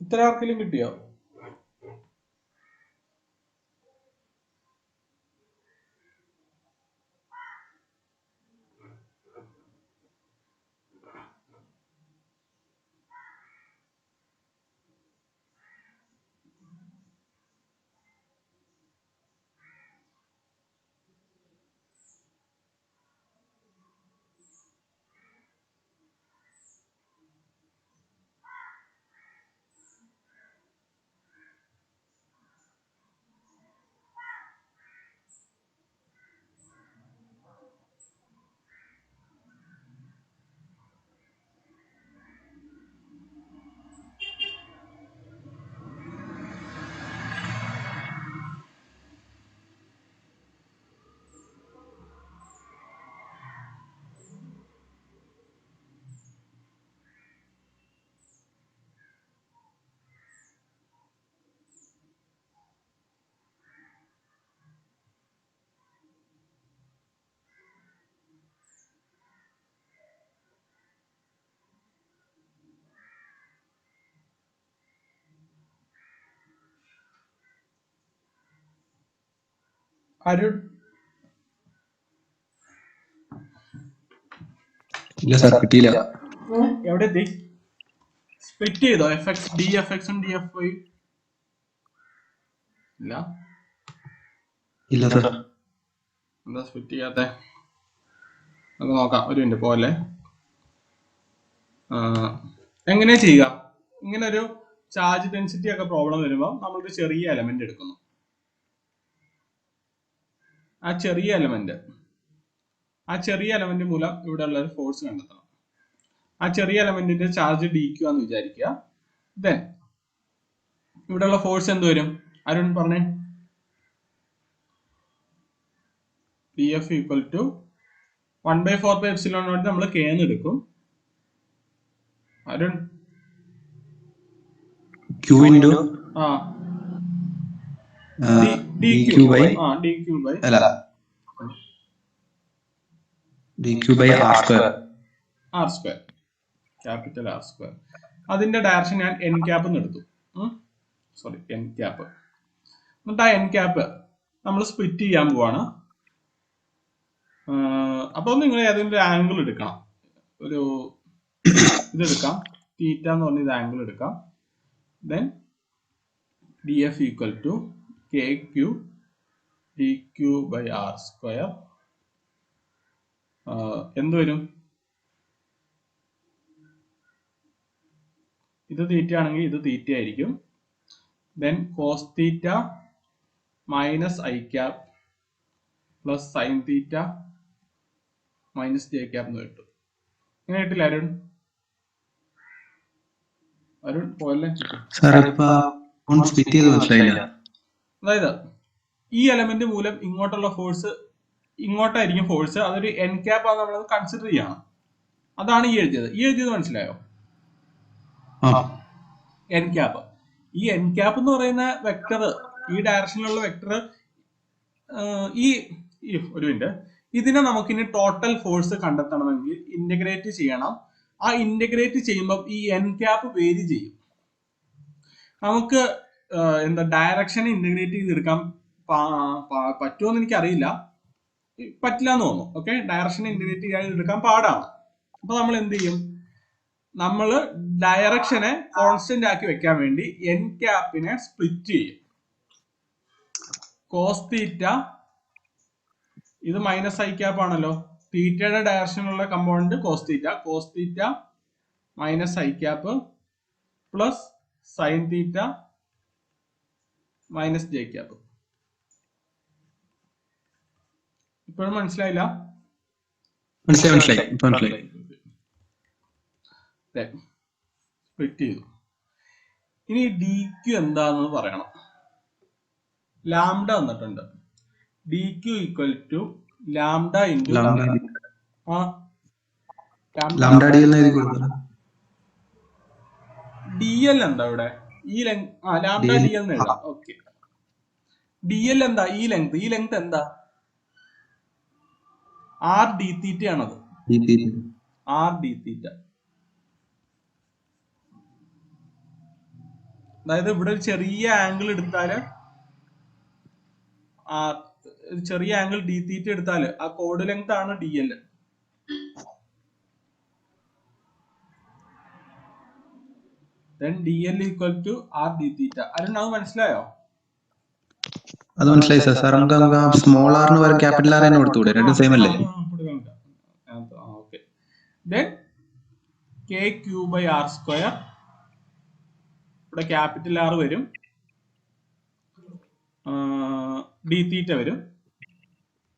ഇത്ര ആർക്കെങ്കിലും കിട്ടിയോ? അരുൺ ഇല്ല സാർ, കിട്ടിയില്ല. എവിടെ എത്തി? സ്പ്ലിറ്റ് ചെയ്തോ? എഫ് ഡി എഫ് എക്സും ഡി എഫ് വൈ? ഇല്ല. ഇല്ല സാർ. എന്താ സ്പ്ലിറ്റ് ചെയ്യാത്തെ? നമുക്ക് നോക്കാം. ഒരു മിനിറ്റ് പോലെ. എങ്ങനെ ചെയ്യുക? ഇങ്ങനെ ഒരു ചാർജ് ഡെൻസിറ്റി ഒക്കെ പ്രോബ്ലം വരുമ്പോൾ നമ്മളൊരു ചെറിയ എലമെന്റ് എടുക്കുന്നു. ആ ചെറിയ എലമെന്റ് മൂലം ഇവിടെ ഉള്ള ഒരു ഫോഴ്സ് കണ്ടെത്തണം. ആ ചെറിയ എലമെന്റിന്റെ ചാർജ് ഡി ക്യു ആന്ന് വിചാരിക്കുക. ദെൻ ഇവിടെയുള്ള ഫോഴ്സ് എന്ത് വരും? അരുൺ പറഞ്ഞേ. പി എഫ് ഈക്വൽ ടു 1/4 നമ്മൾ കെ എന്ന് എടുക്കും. അരുൺ Q into D Q by R square. Capital R square. അതിന്റെ ഡയറക്ഷൻ ഞാൻ എൻ ക്യാപ്പ് എന്ന് എടുത്തു. N cap. എന്നിട്ട് ആ എൻ ക്യാപ്പ് നമ്മൾ സ്പ്ലിറ്റ് ചെയ്യാൻ പോവാണ്. അപ്പോൾ നിങ്ങൾ ഏതെങ്കിലും ഒരു ആംഗിൾ എടുക്കണം. ഒരു ഇതെടുക്കാം, തീറ്റ എന്ന് പറഞ്ഞ ഇത് ആംഗിൾ എടുക്കാം. Then D F equal to K Q D Q by R square. എന്ത് വരും? ഇത് തീറ്റ ആണെങ്കിൽ ഇത് തീറ്റ ആയിരിക്കും. Then cos theta minus I cap plus sine theta minus J cap എന്ന് കിട്ടും. ഇങ്ങനെ കിട്ടില്ല അരുൺ? അരുൺ പോയല്ലേ? അതായത് ഈ എലമെന്റ് മൂലം ഇങ്ങോട്ടുള്ള ഫോഴ്സ്, ഇങ്ങോട്ടായിരിക്കും ഫോഴ്സ്, അതൊരു എൻ ക്യാപ് ആണ്, നമ്മളത് കൺസിഡർ ചെയ്യണം. അതാണ് ഈ എഴുതിയത് മനസ്സിലായോ? N cap. ഈ എൻ ക്യാപ് എന്ന് പറയുന്ന വെക്ടർ, ഈ ഡയറക്ഷനിലുള്ള വെക്ടർ, ഈ ഒരു മിനിറ്റ്, ഇതിനെ നമുക്കിനി ടോട്ടൽ ഫോഴ്സ് കണ്ടെത്തണമെങ്കിൽ ഇന്റഗ്രേറ്റ് ചെയ്യണം. ആ ഇന്റഗ്രേറ്റ് ചെയ്യുമ്പോൾ ഈ എൻ ക്യാപ് വേരി ചെയ്യും. നമുക്ക് ഡയറക്ഷൻ ഇന്റഗ്രേറ്റ് ചെയ്തെടുക്കാൻ പറ്റുമോന്ന് എനിക്കറിയില്ല, പറ്റില്ല എന്ന് തോന്നുന്നു. ഓക്കെ, ഡയറക്ഷൻ ഇന്റഗ്രേറ്റ് ചെയ്തെടുക്കാൻ പാടാണ്. അപ്പൊ നമ്മൾ എന്ത് ചെയ്യും? നമ്മൾ ഡയറക്ഷനെ കോൺസ്റ്റന്റ് ആക്കി വെക്കാൻ വേണ്ടി എൻ ക്യാപ്പിനെ സ്പ്ലിറ്റ് ചെയ്യും. കോസ് തീറ്റ, ഇത് മൈനസ് ഐ ക്യാപ്പ് ആണല്ലോ, തീറ്റയുടെ ഡയറക്ഷനുള്ള component cos theta minus I cap plus sine theta minus J cap. ഇപ്പോഴും മനസ്സിലായില്ല? മനസ്സിലായി. സ്പ്ലിറ്റ് ചെയ്തു. ഇനി ഡി ക്യു എന്താന്ന് പറയണം. ലാംഡ വന്നിട്ടുണ്ട്. D Q equal to lambda into D L എന്താ ഇവിടെ? ഈ ലെങ്ത്, ലാംഡ ഡി എൽ എഴുതാം. ഓക്കെ, ഡി എൽ എന്താ? ഈ ലെങ്ത് എന്താ? ആർ ഡി തീറ്റ ആണത്. R D theta. അതായത് ഇവിടെ ഒരു ചെറിയ ആംഗിൾ എടുത്താല്, ചെറിയ ആംഗിൾ ഡി തീറ്റ എടുത്താല് ആ കോഡ് ലെങ്ത് ആണ് D L. then dl equal to r d theta. Arun അത് മനസ്സിലായോ? അത് മനസ്സിലായി സാർ. നമുക്ക് സ്മോൾ ആറിന് പകരം ക്യാപിറ്റൽ ആർ തന്നെ കൊടുത്തുകൂടെ? രണ്ടും സെയിം അല്ലേ? Okay, then k q by r square, ഇവിടെ ക്യാപിറ്റൽ ആർ വരും, ഡി തീറ്റ വരും,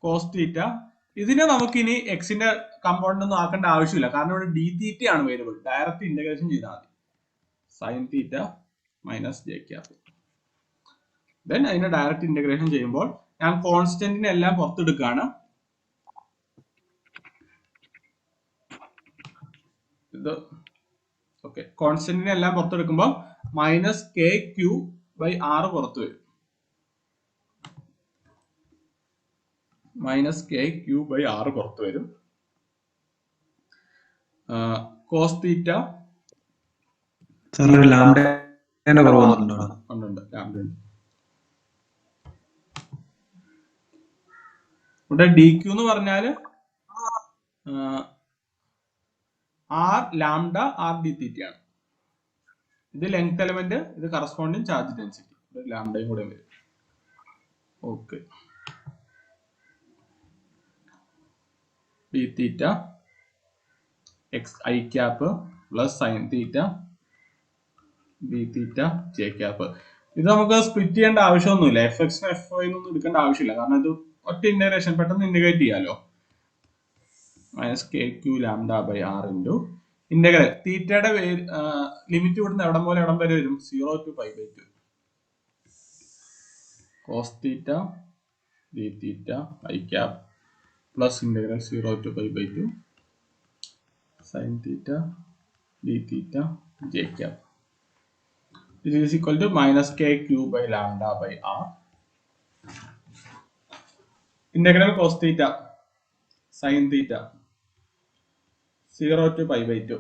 കോസ് തീറ്റ. ഇതിനെ നമുക്കിനി എക്സിന്റെ കമ്പോണന്റ് ഒന്നും ആക്കേണ്ട ആവശ്യമില്ല, കാരണം ഇവിടെ ഡി തീറ്റ ആണ് വേരിയബിൾ. ഡയറക്റ്റ് ഇന്റഗ്രേഷൻ ചെയ്താൽ മതി. Sine theta minus J cap. Then അതിനെ ഡയറക്റ്റ് ഇന്റഗ്രേഷൻ ചെയ്യുമ്പോൾ ഞാൻ കോൺസ്റ്റന്റിനെ എല്ലാം പുറത്തെടുക്കുകയാണ്. ഇത് ഓക്കെ, കോൺസ്റ്റന്റിനെ എല്ലാം പുറത്തെടുക്കുമ്പോൾ minus K Q by R പുറത്തു വരും. Minus K Q by R പുറത്തു വരും. കോസ് തീറ്റ ഇവിടെ ഡി ക്യൂ എന്ന് പറഞ്ഞാല് R lambda R D theta ആണ്. ഇത് ലെങ്ത് എലമെന്റ്, ഇത് കറസ്പോണ്ടിങ് ചാർജ് ഡെൻസിറ്റി, ലാംഡയും കൂടെ വരും. Okay, D theta X I cap plus sine theta B theta J cap. ഇത് നമുക്ക് സ്പ്ലിറ്റ് ചെയ്യേണ്ട ആവശ്യമൊന്നുമില്ല. എഫ് എക്സിനും എഫ് ഒന്നും എടുക്കേണ്ട ആവശ്യമില്ല, കാരണം ഇത് ഒറ്റ ഇന്റഗ്രേഷൻ, പെട്ടെന്ന് ഇന്റഗ്രേറ്റ് ചെയ്യാലോ. Minus K Q lambda by R into integral തീറ്റയുടെ ലിമിറ്റ് ഇവിടുന്ന് എവിടം പോലെ എവിടം വരെ വരും? 0 to π/2 cos theta D theta I cap plus integral 0 to π/2 sine theta D theta J cap. This is equal to minus k cube by lambda by r. Integral cos theta sin theta 0 to π/2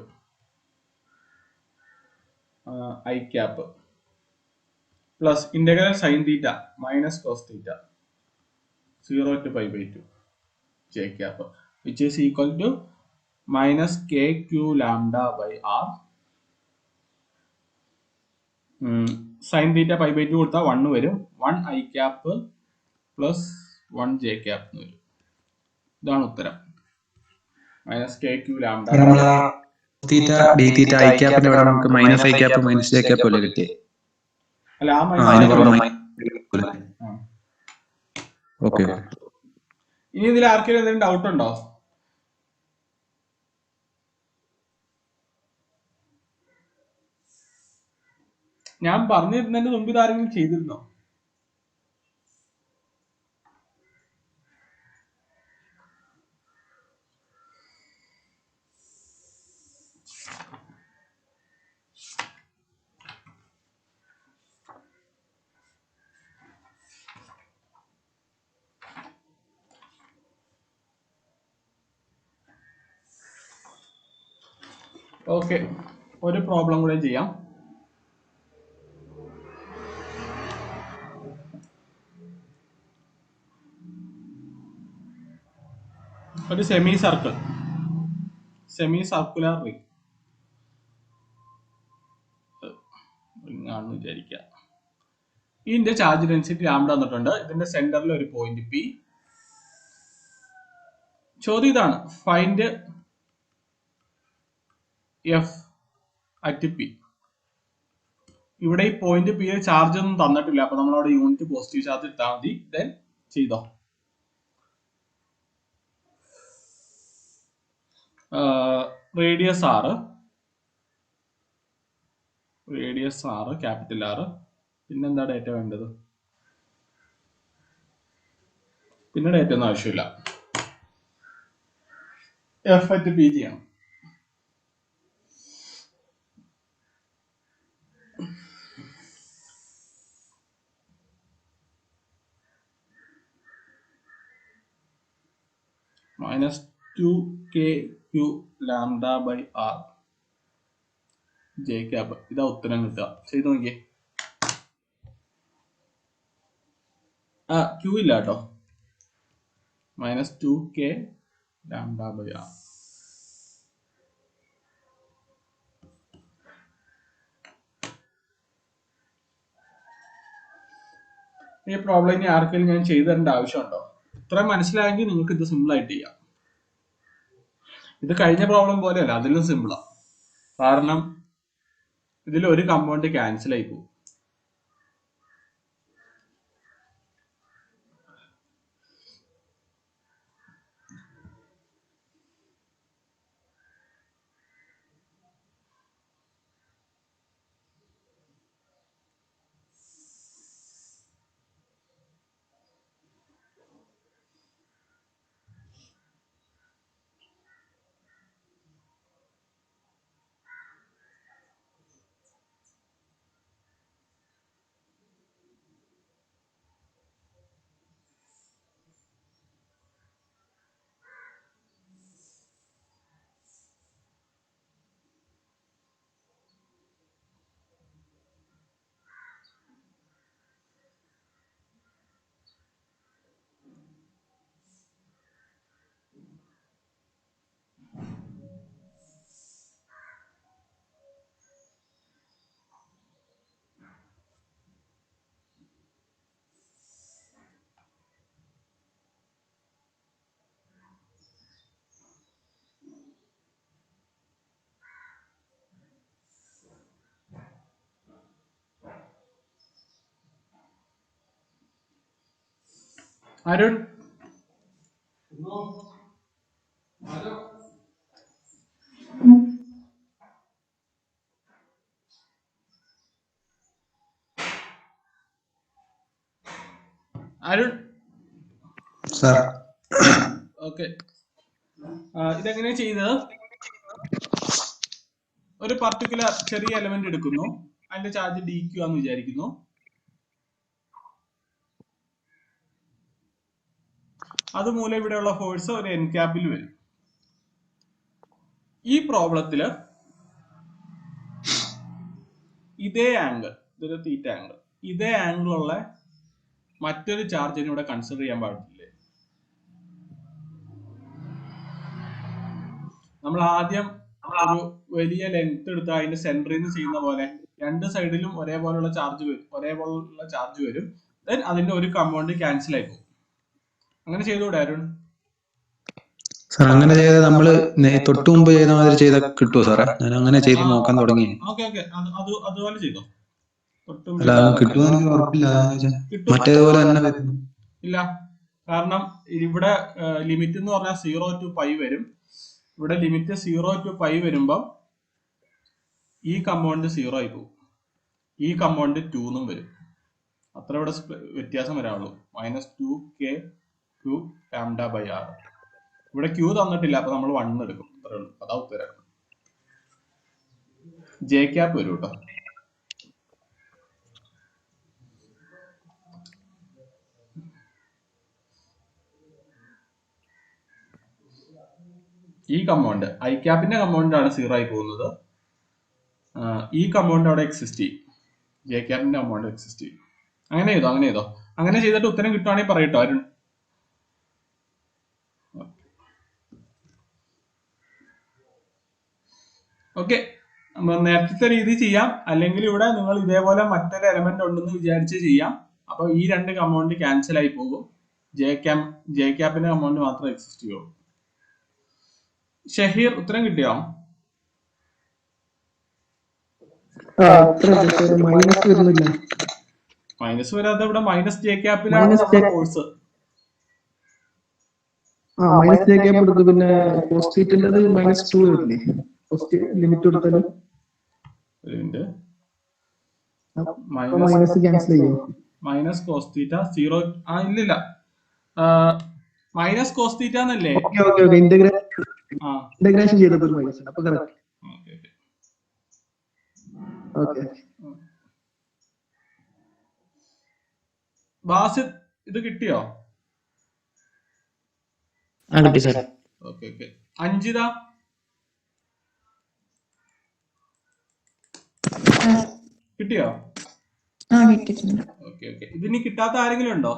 I cap plus integral sin theta minus cos theta 0 to π/2 j cap, which is equal to minus kq lambda by r. Sin theta pi by 2 കൊടുത്താൽ 1 വരും. 1 i cap plus 1 j cap എന്ന് വരും. ഇതാണ് ഉത്തരം. Minus K Q lambda. നമ്മള് theta D theta I ക്യാപ്പിന്റെ ഇവിടെ നമുക്ക് minus I cap minus J cap പോലെ കിട്ടിയേ. അല്ല ആ അതിന് പുറമെ ഓക്കെ. ഇനി ഇതിൽ ആർക്കെങ്കിലും എന്തെങ്കിലും ഡൗട്ട് ഉണ്ടോ? ഞാൻ പറഞ്ഞിരുന്നതിന് മുമ്പ് ഇതാരെങ്കിലും ചെയ്തിരുന്നോ? ഓക്കെ, ഒരു പ്രോബ്ലം കൂടെ ചെയ്യാം. ഒരു സെമി സർക്കുലർ റിംഗ് ആണെന്ന് വിചാരിക്കുക. ഇതിന്റെ ചാർജ് ഡെൻസിറ്റി ലാംഡ തന്നിട്ടുണ്ട്. ഇതിന്റെ സെന്ററിൽ ഒരു പോയിന്റ് പി. ചോദ്യം ഇതാണ്, ഫൈൻഡ് എഫ് അറ്റ് പി. ഇവിടെ ഈ പോയിന്റ് പി ചാർജ് ഒന്നും തന്നിട്ടില്ല, അപ്പൊ നമ്മളവിടെ യൂണിറ്റ് പോസിറ്റീവ് ചാർജ് ഇട്ടാൽ മതി. ദെൻ ചെയ്തോ. റേഡിയസ് ആറ് ക്യാപിറ്റൽ ആറ്. പിന്നെന്താ ഡേറ്റ വേണ്ടത്? പിന്നെ ഡേറ്റ ഒന്നും ആവശ്യമില്ല. എഫ് അറ്റ് പി ചെയ്യണം. minus 2kq lambda by r j cap. ഇതാ ഉത്തരം കിട്ടുക. ചെയ്ത് നോക്കിയേ. q ഇല്ല കേട്ടോ. minus 2k lambda by r. ഈ പ്രോബ്ലം ഇനി ആർക്കെങ്കിലും ഞാൻ ചെയ്തു തരേണ്ട ആവശ്യമുണ്ടോ? ഇത്രയും മനസ്സിലായെങ്കിൽ നിങ്ങൾക്ക് ഇത് സിമ്പിൾ ആയിട്ട് ചെയ്യാം. ഇത് കഴിഞ്ഞ പ്രോബ്ലം പോലെയല്ല, അതിലും സിമ്പിളാ. കാരണം ഇതിൽ ഒരു കമ്പൗണ്ട് ക്യാൻസൽ ആയി പോകും. Arun, sir okay. ഇതെങ്ങനെയാ ചെയ്തത്? ഒരു പർട്ടിക്കുലർ ചെറിയ എലമെന്റ് എടുക്കുന്നു, അതിന്റെ ചാർജ് ഡി ക്യൂ ആണെന്ന് വിചാരിക്കുന്നു. അതുമൂലം ഇവിടെയുള്ള ഫോഴ്സ് ഒരു എൻ ക്യാപ്പിൽ വരും. ഈ പ്രോബ്ലത്തില് ഇതേ ആംഗിൾ, ഇതൊരു തീറ്റ ആംഗിൾ, ഇതേ ആംഗിളുള്ള മറ്റൊരു ചാർജിനെ ഇവിടെ കൺസിഡർ ചെയ്യാൻ പാടില്ലേ? നമ്മൾ ആദ്യം ഒരു വലിയ ലെങ്ത് എടുത്ത് അതിന്റെ സെന്ററിൽ നിന്ന് ചെയ്യുന്ന പോലെ രണ്ട് സൈഡിലും ഒരേപോലുള്ള ചാർജ് വരും. ദെൻ അതിന്റെ ഒരു കമ്പൗണ്ട് ക്യാൻസൽ ആയി പോകും. അങ്ങനെ ചെയ്തുകൂടെ അരുൺ? സാർ അങ്ങനെ ചെയ്ത് നമ്മള് തൊട്ടു മുമ്പ് ചെയ്ത മാതിരി ചെയ്താൽ കിട്ടുമോ സാറേ? ഞാൻ അങ്ങനെ ചെയ്ത് നോക്കാൻ തുടങ്ങി. ഓക്കെ അതുപോലെ ചെയ്തോ. അല്ല കിട്ടുമോ എനിക്ക് ഉറപ്പില്ല. മറ്റേതുപോലെ തന്നെ വരുന്നു. ഇല്ല, കാരണം ഇവിടെ ലിമിറ്റ് എന്ന് പറഞ്ഞാൽ 0 to π വരും. ഇവിടെ ലിമിറ്റ് 0 to π വരുമ്പം ഈ കമ്പൗണ്ട് 0 ആയി പോകും, ഈ കമ്പൗണ്ട് 2 എന്നും വരും. അത്ര ഇവിടെ വ്യത്യാസം വരാനുള്ളൂ. -2k³ λ/r. ഇവിടെ Q തന്നിട്ടില്ല, അപ്പൊ നമ്മൾ 1 എടുക്കും. അത്രേ ഉള്ളൂ. അതാ ഉത്തരം. J ക്യാപ്പ് വരും കേട്ടോ. ഈ കമ്പൗണ്ട് ഐ ക്യാപ്പിന്റെ കമ്പൗണ്ട് ആണ് 0 ആയി പോകുന്നത്. ഈ കമ്പൗണ്ട് അവിടെ എക്സിസ്റ്റ് ചെയ്യും, ജെ ക്യാപ്പിന്റെ കമ്പൗണ്ട് എക്സിസ്റ്റ് ചെയ്യും. അങ്ങനെ ചെയ്തോ. അങ്ങനെ ചെയ്തിട്ട് ഉത്തരം കിട്ടുവാണെങ്കിൽ പറയട്ടോ അരുൺ. ഓക്കെ, നേരത്തെ രീതി ചെയ്യാം, അല്ലെങ്കിൽ ഇവിടെ നിങ്ങൾ ഇതേപോലെ മറ്റൊരു എലമെന്റ് ഉണ്ടെന്ന് വിചാരിച്ച് ചെയ്യാം. അപ്പൊ ഈ രണ്ട് കമ്പൗണ്ട് ക്യാൻസൽ ആയി പോകും, ജെ ക്യാപ്പിന്റെ കമ്പൗണ്ട് മാത്രം എക്സിസ്റ്റ് ചെയ്യുള്ളൂ. ഷഹീർ, ഉത്തരം കിട്ടിയോ? മൈനസ് വരാതെ ഇവിടെ -j ക്യാപ്പിലാണ് നമ്മുടെ കോഴ്സ്. പിന്നെ -2 വരില്ലേ? ലിമിറ്റ് കൊടുത്താൽ മൈനസ് കോസ് തീറ്റ 0. ഇല്ലില്ല, മൈനസ് കോസ് തീറ്റ എന്നല്ലേ? ഇന്റഗ്രേഷൻ ചെയ്തപ്പോൾ മൈനസ്. അപ്പൊ കറക്റ്റ്. ബാസിത്, ഇത് കിട്ടിയോ? കിട്ടി സാർ. ഓക്കെ. അഞ്ജിത, കിട്ടിയോ? ഓക്കെ. ഇതിന് കിട്ടാത്ത ആരെങ്കിലും ഉണ്ടോ?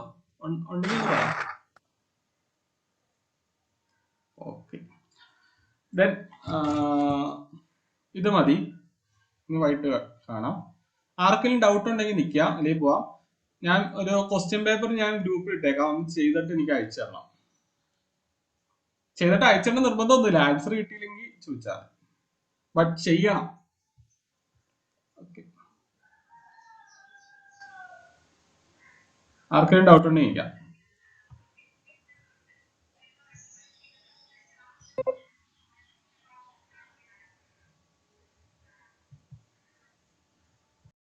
ഉണ്ടെങ്കിൽ പറയാം. ഓക്കെ, ദെൻ ഇത് മതി. ഇനി വൈകിട്ട് കാണാം. ആർക്കെങ്കിലും ഡൗട്ട് ഉണ്ടെങ്കിൽ നിൽക്കാം, അല്ലെങ്കിൽ പോവാം. ഞാൻ ഒരു ക്വസ്റ്റ്യൻ പേപ്പർ ഞാൻ ഗ്രൂപ്പിൽ ഇട്ടേക്കാം, ഒന്ന് ചെയ്തിട്ട് എനിക്ക് അയച്ചു തരണം. ചെയ്തിട്ട് അയച്ചേണ്ട നിർബന്ധമൊന്നുമില്ല, ആൻസർ കിട്ടിയില്ലെങ്കിൽ ചോദിച്ചാൽ മതി, ബട്ട് ചെയ്യണം. ഓക്കെ, ആർക്കെങ്കിലും ഡൗട്ട് ഉണ്ടെങ്കിൽ നിൽക്കാം.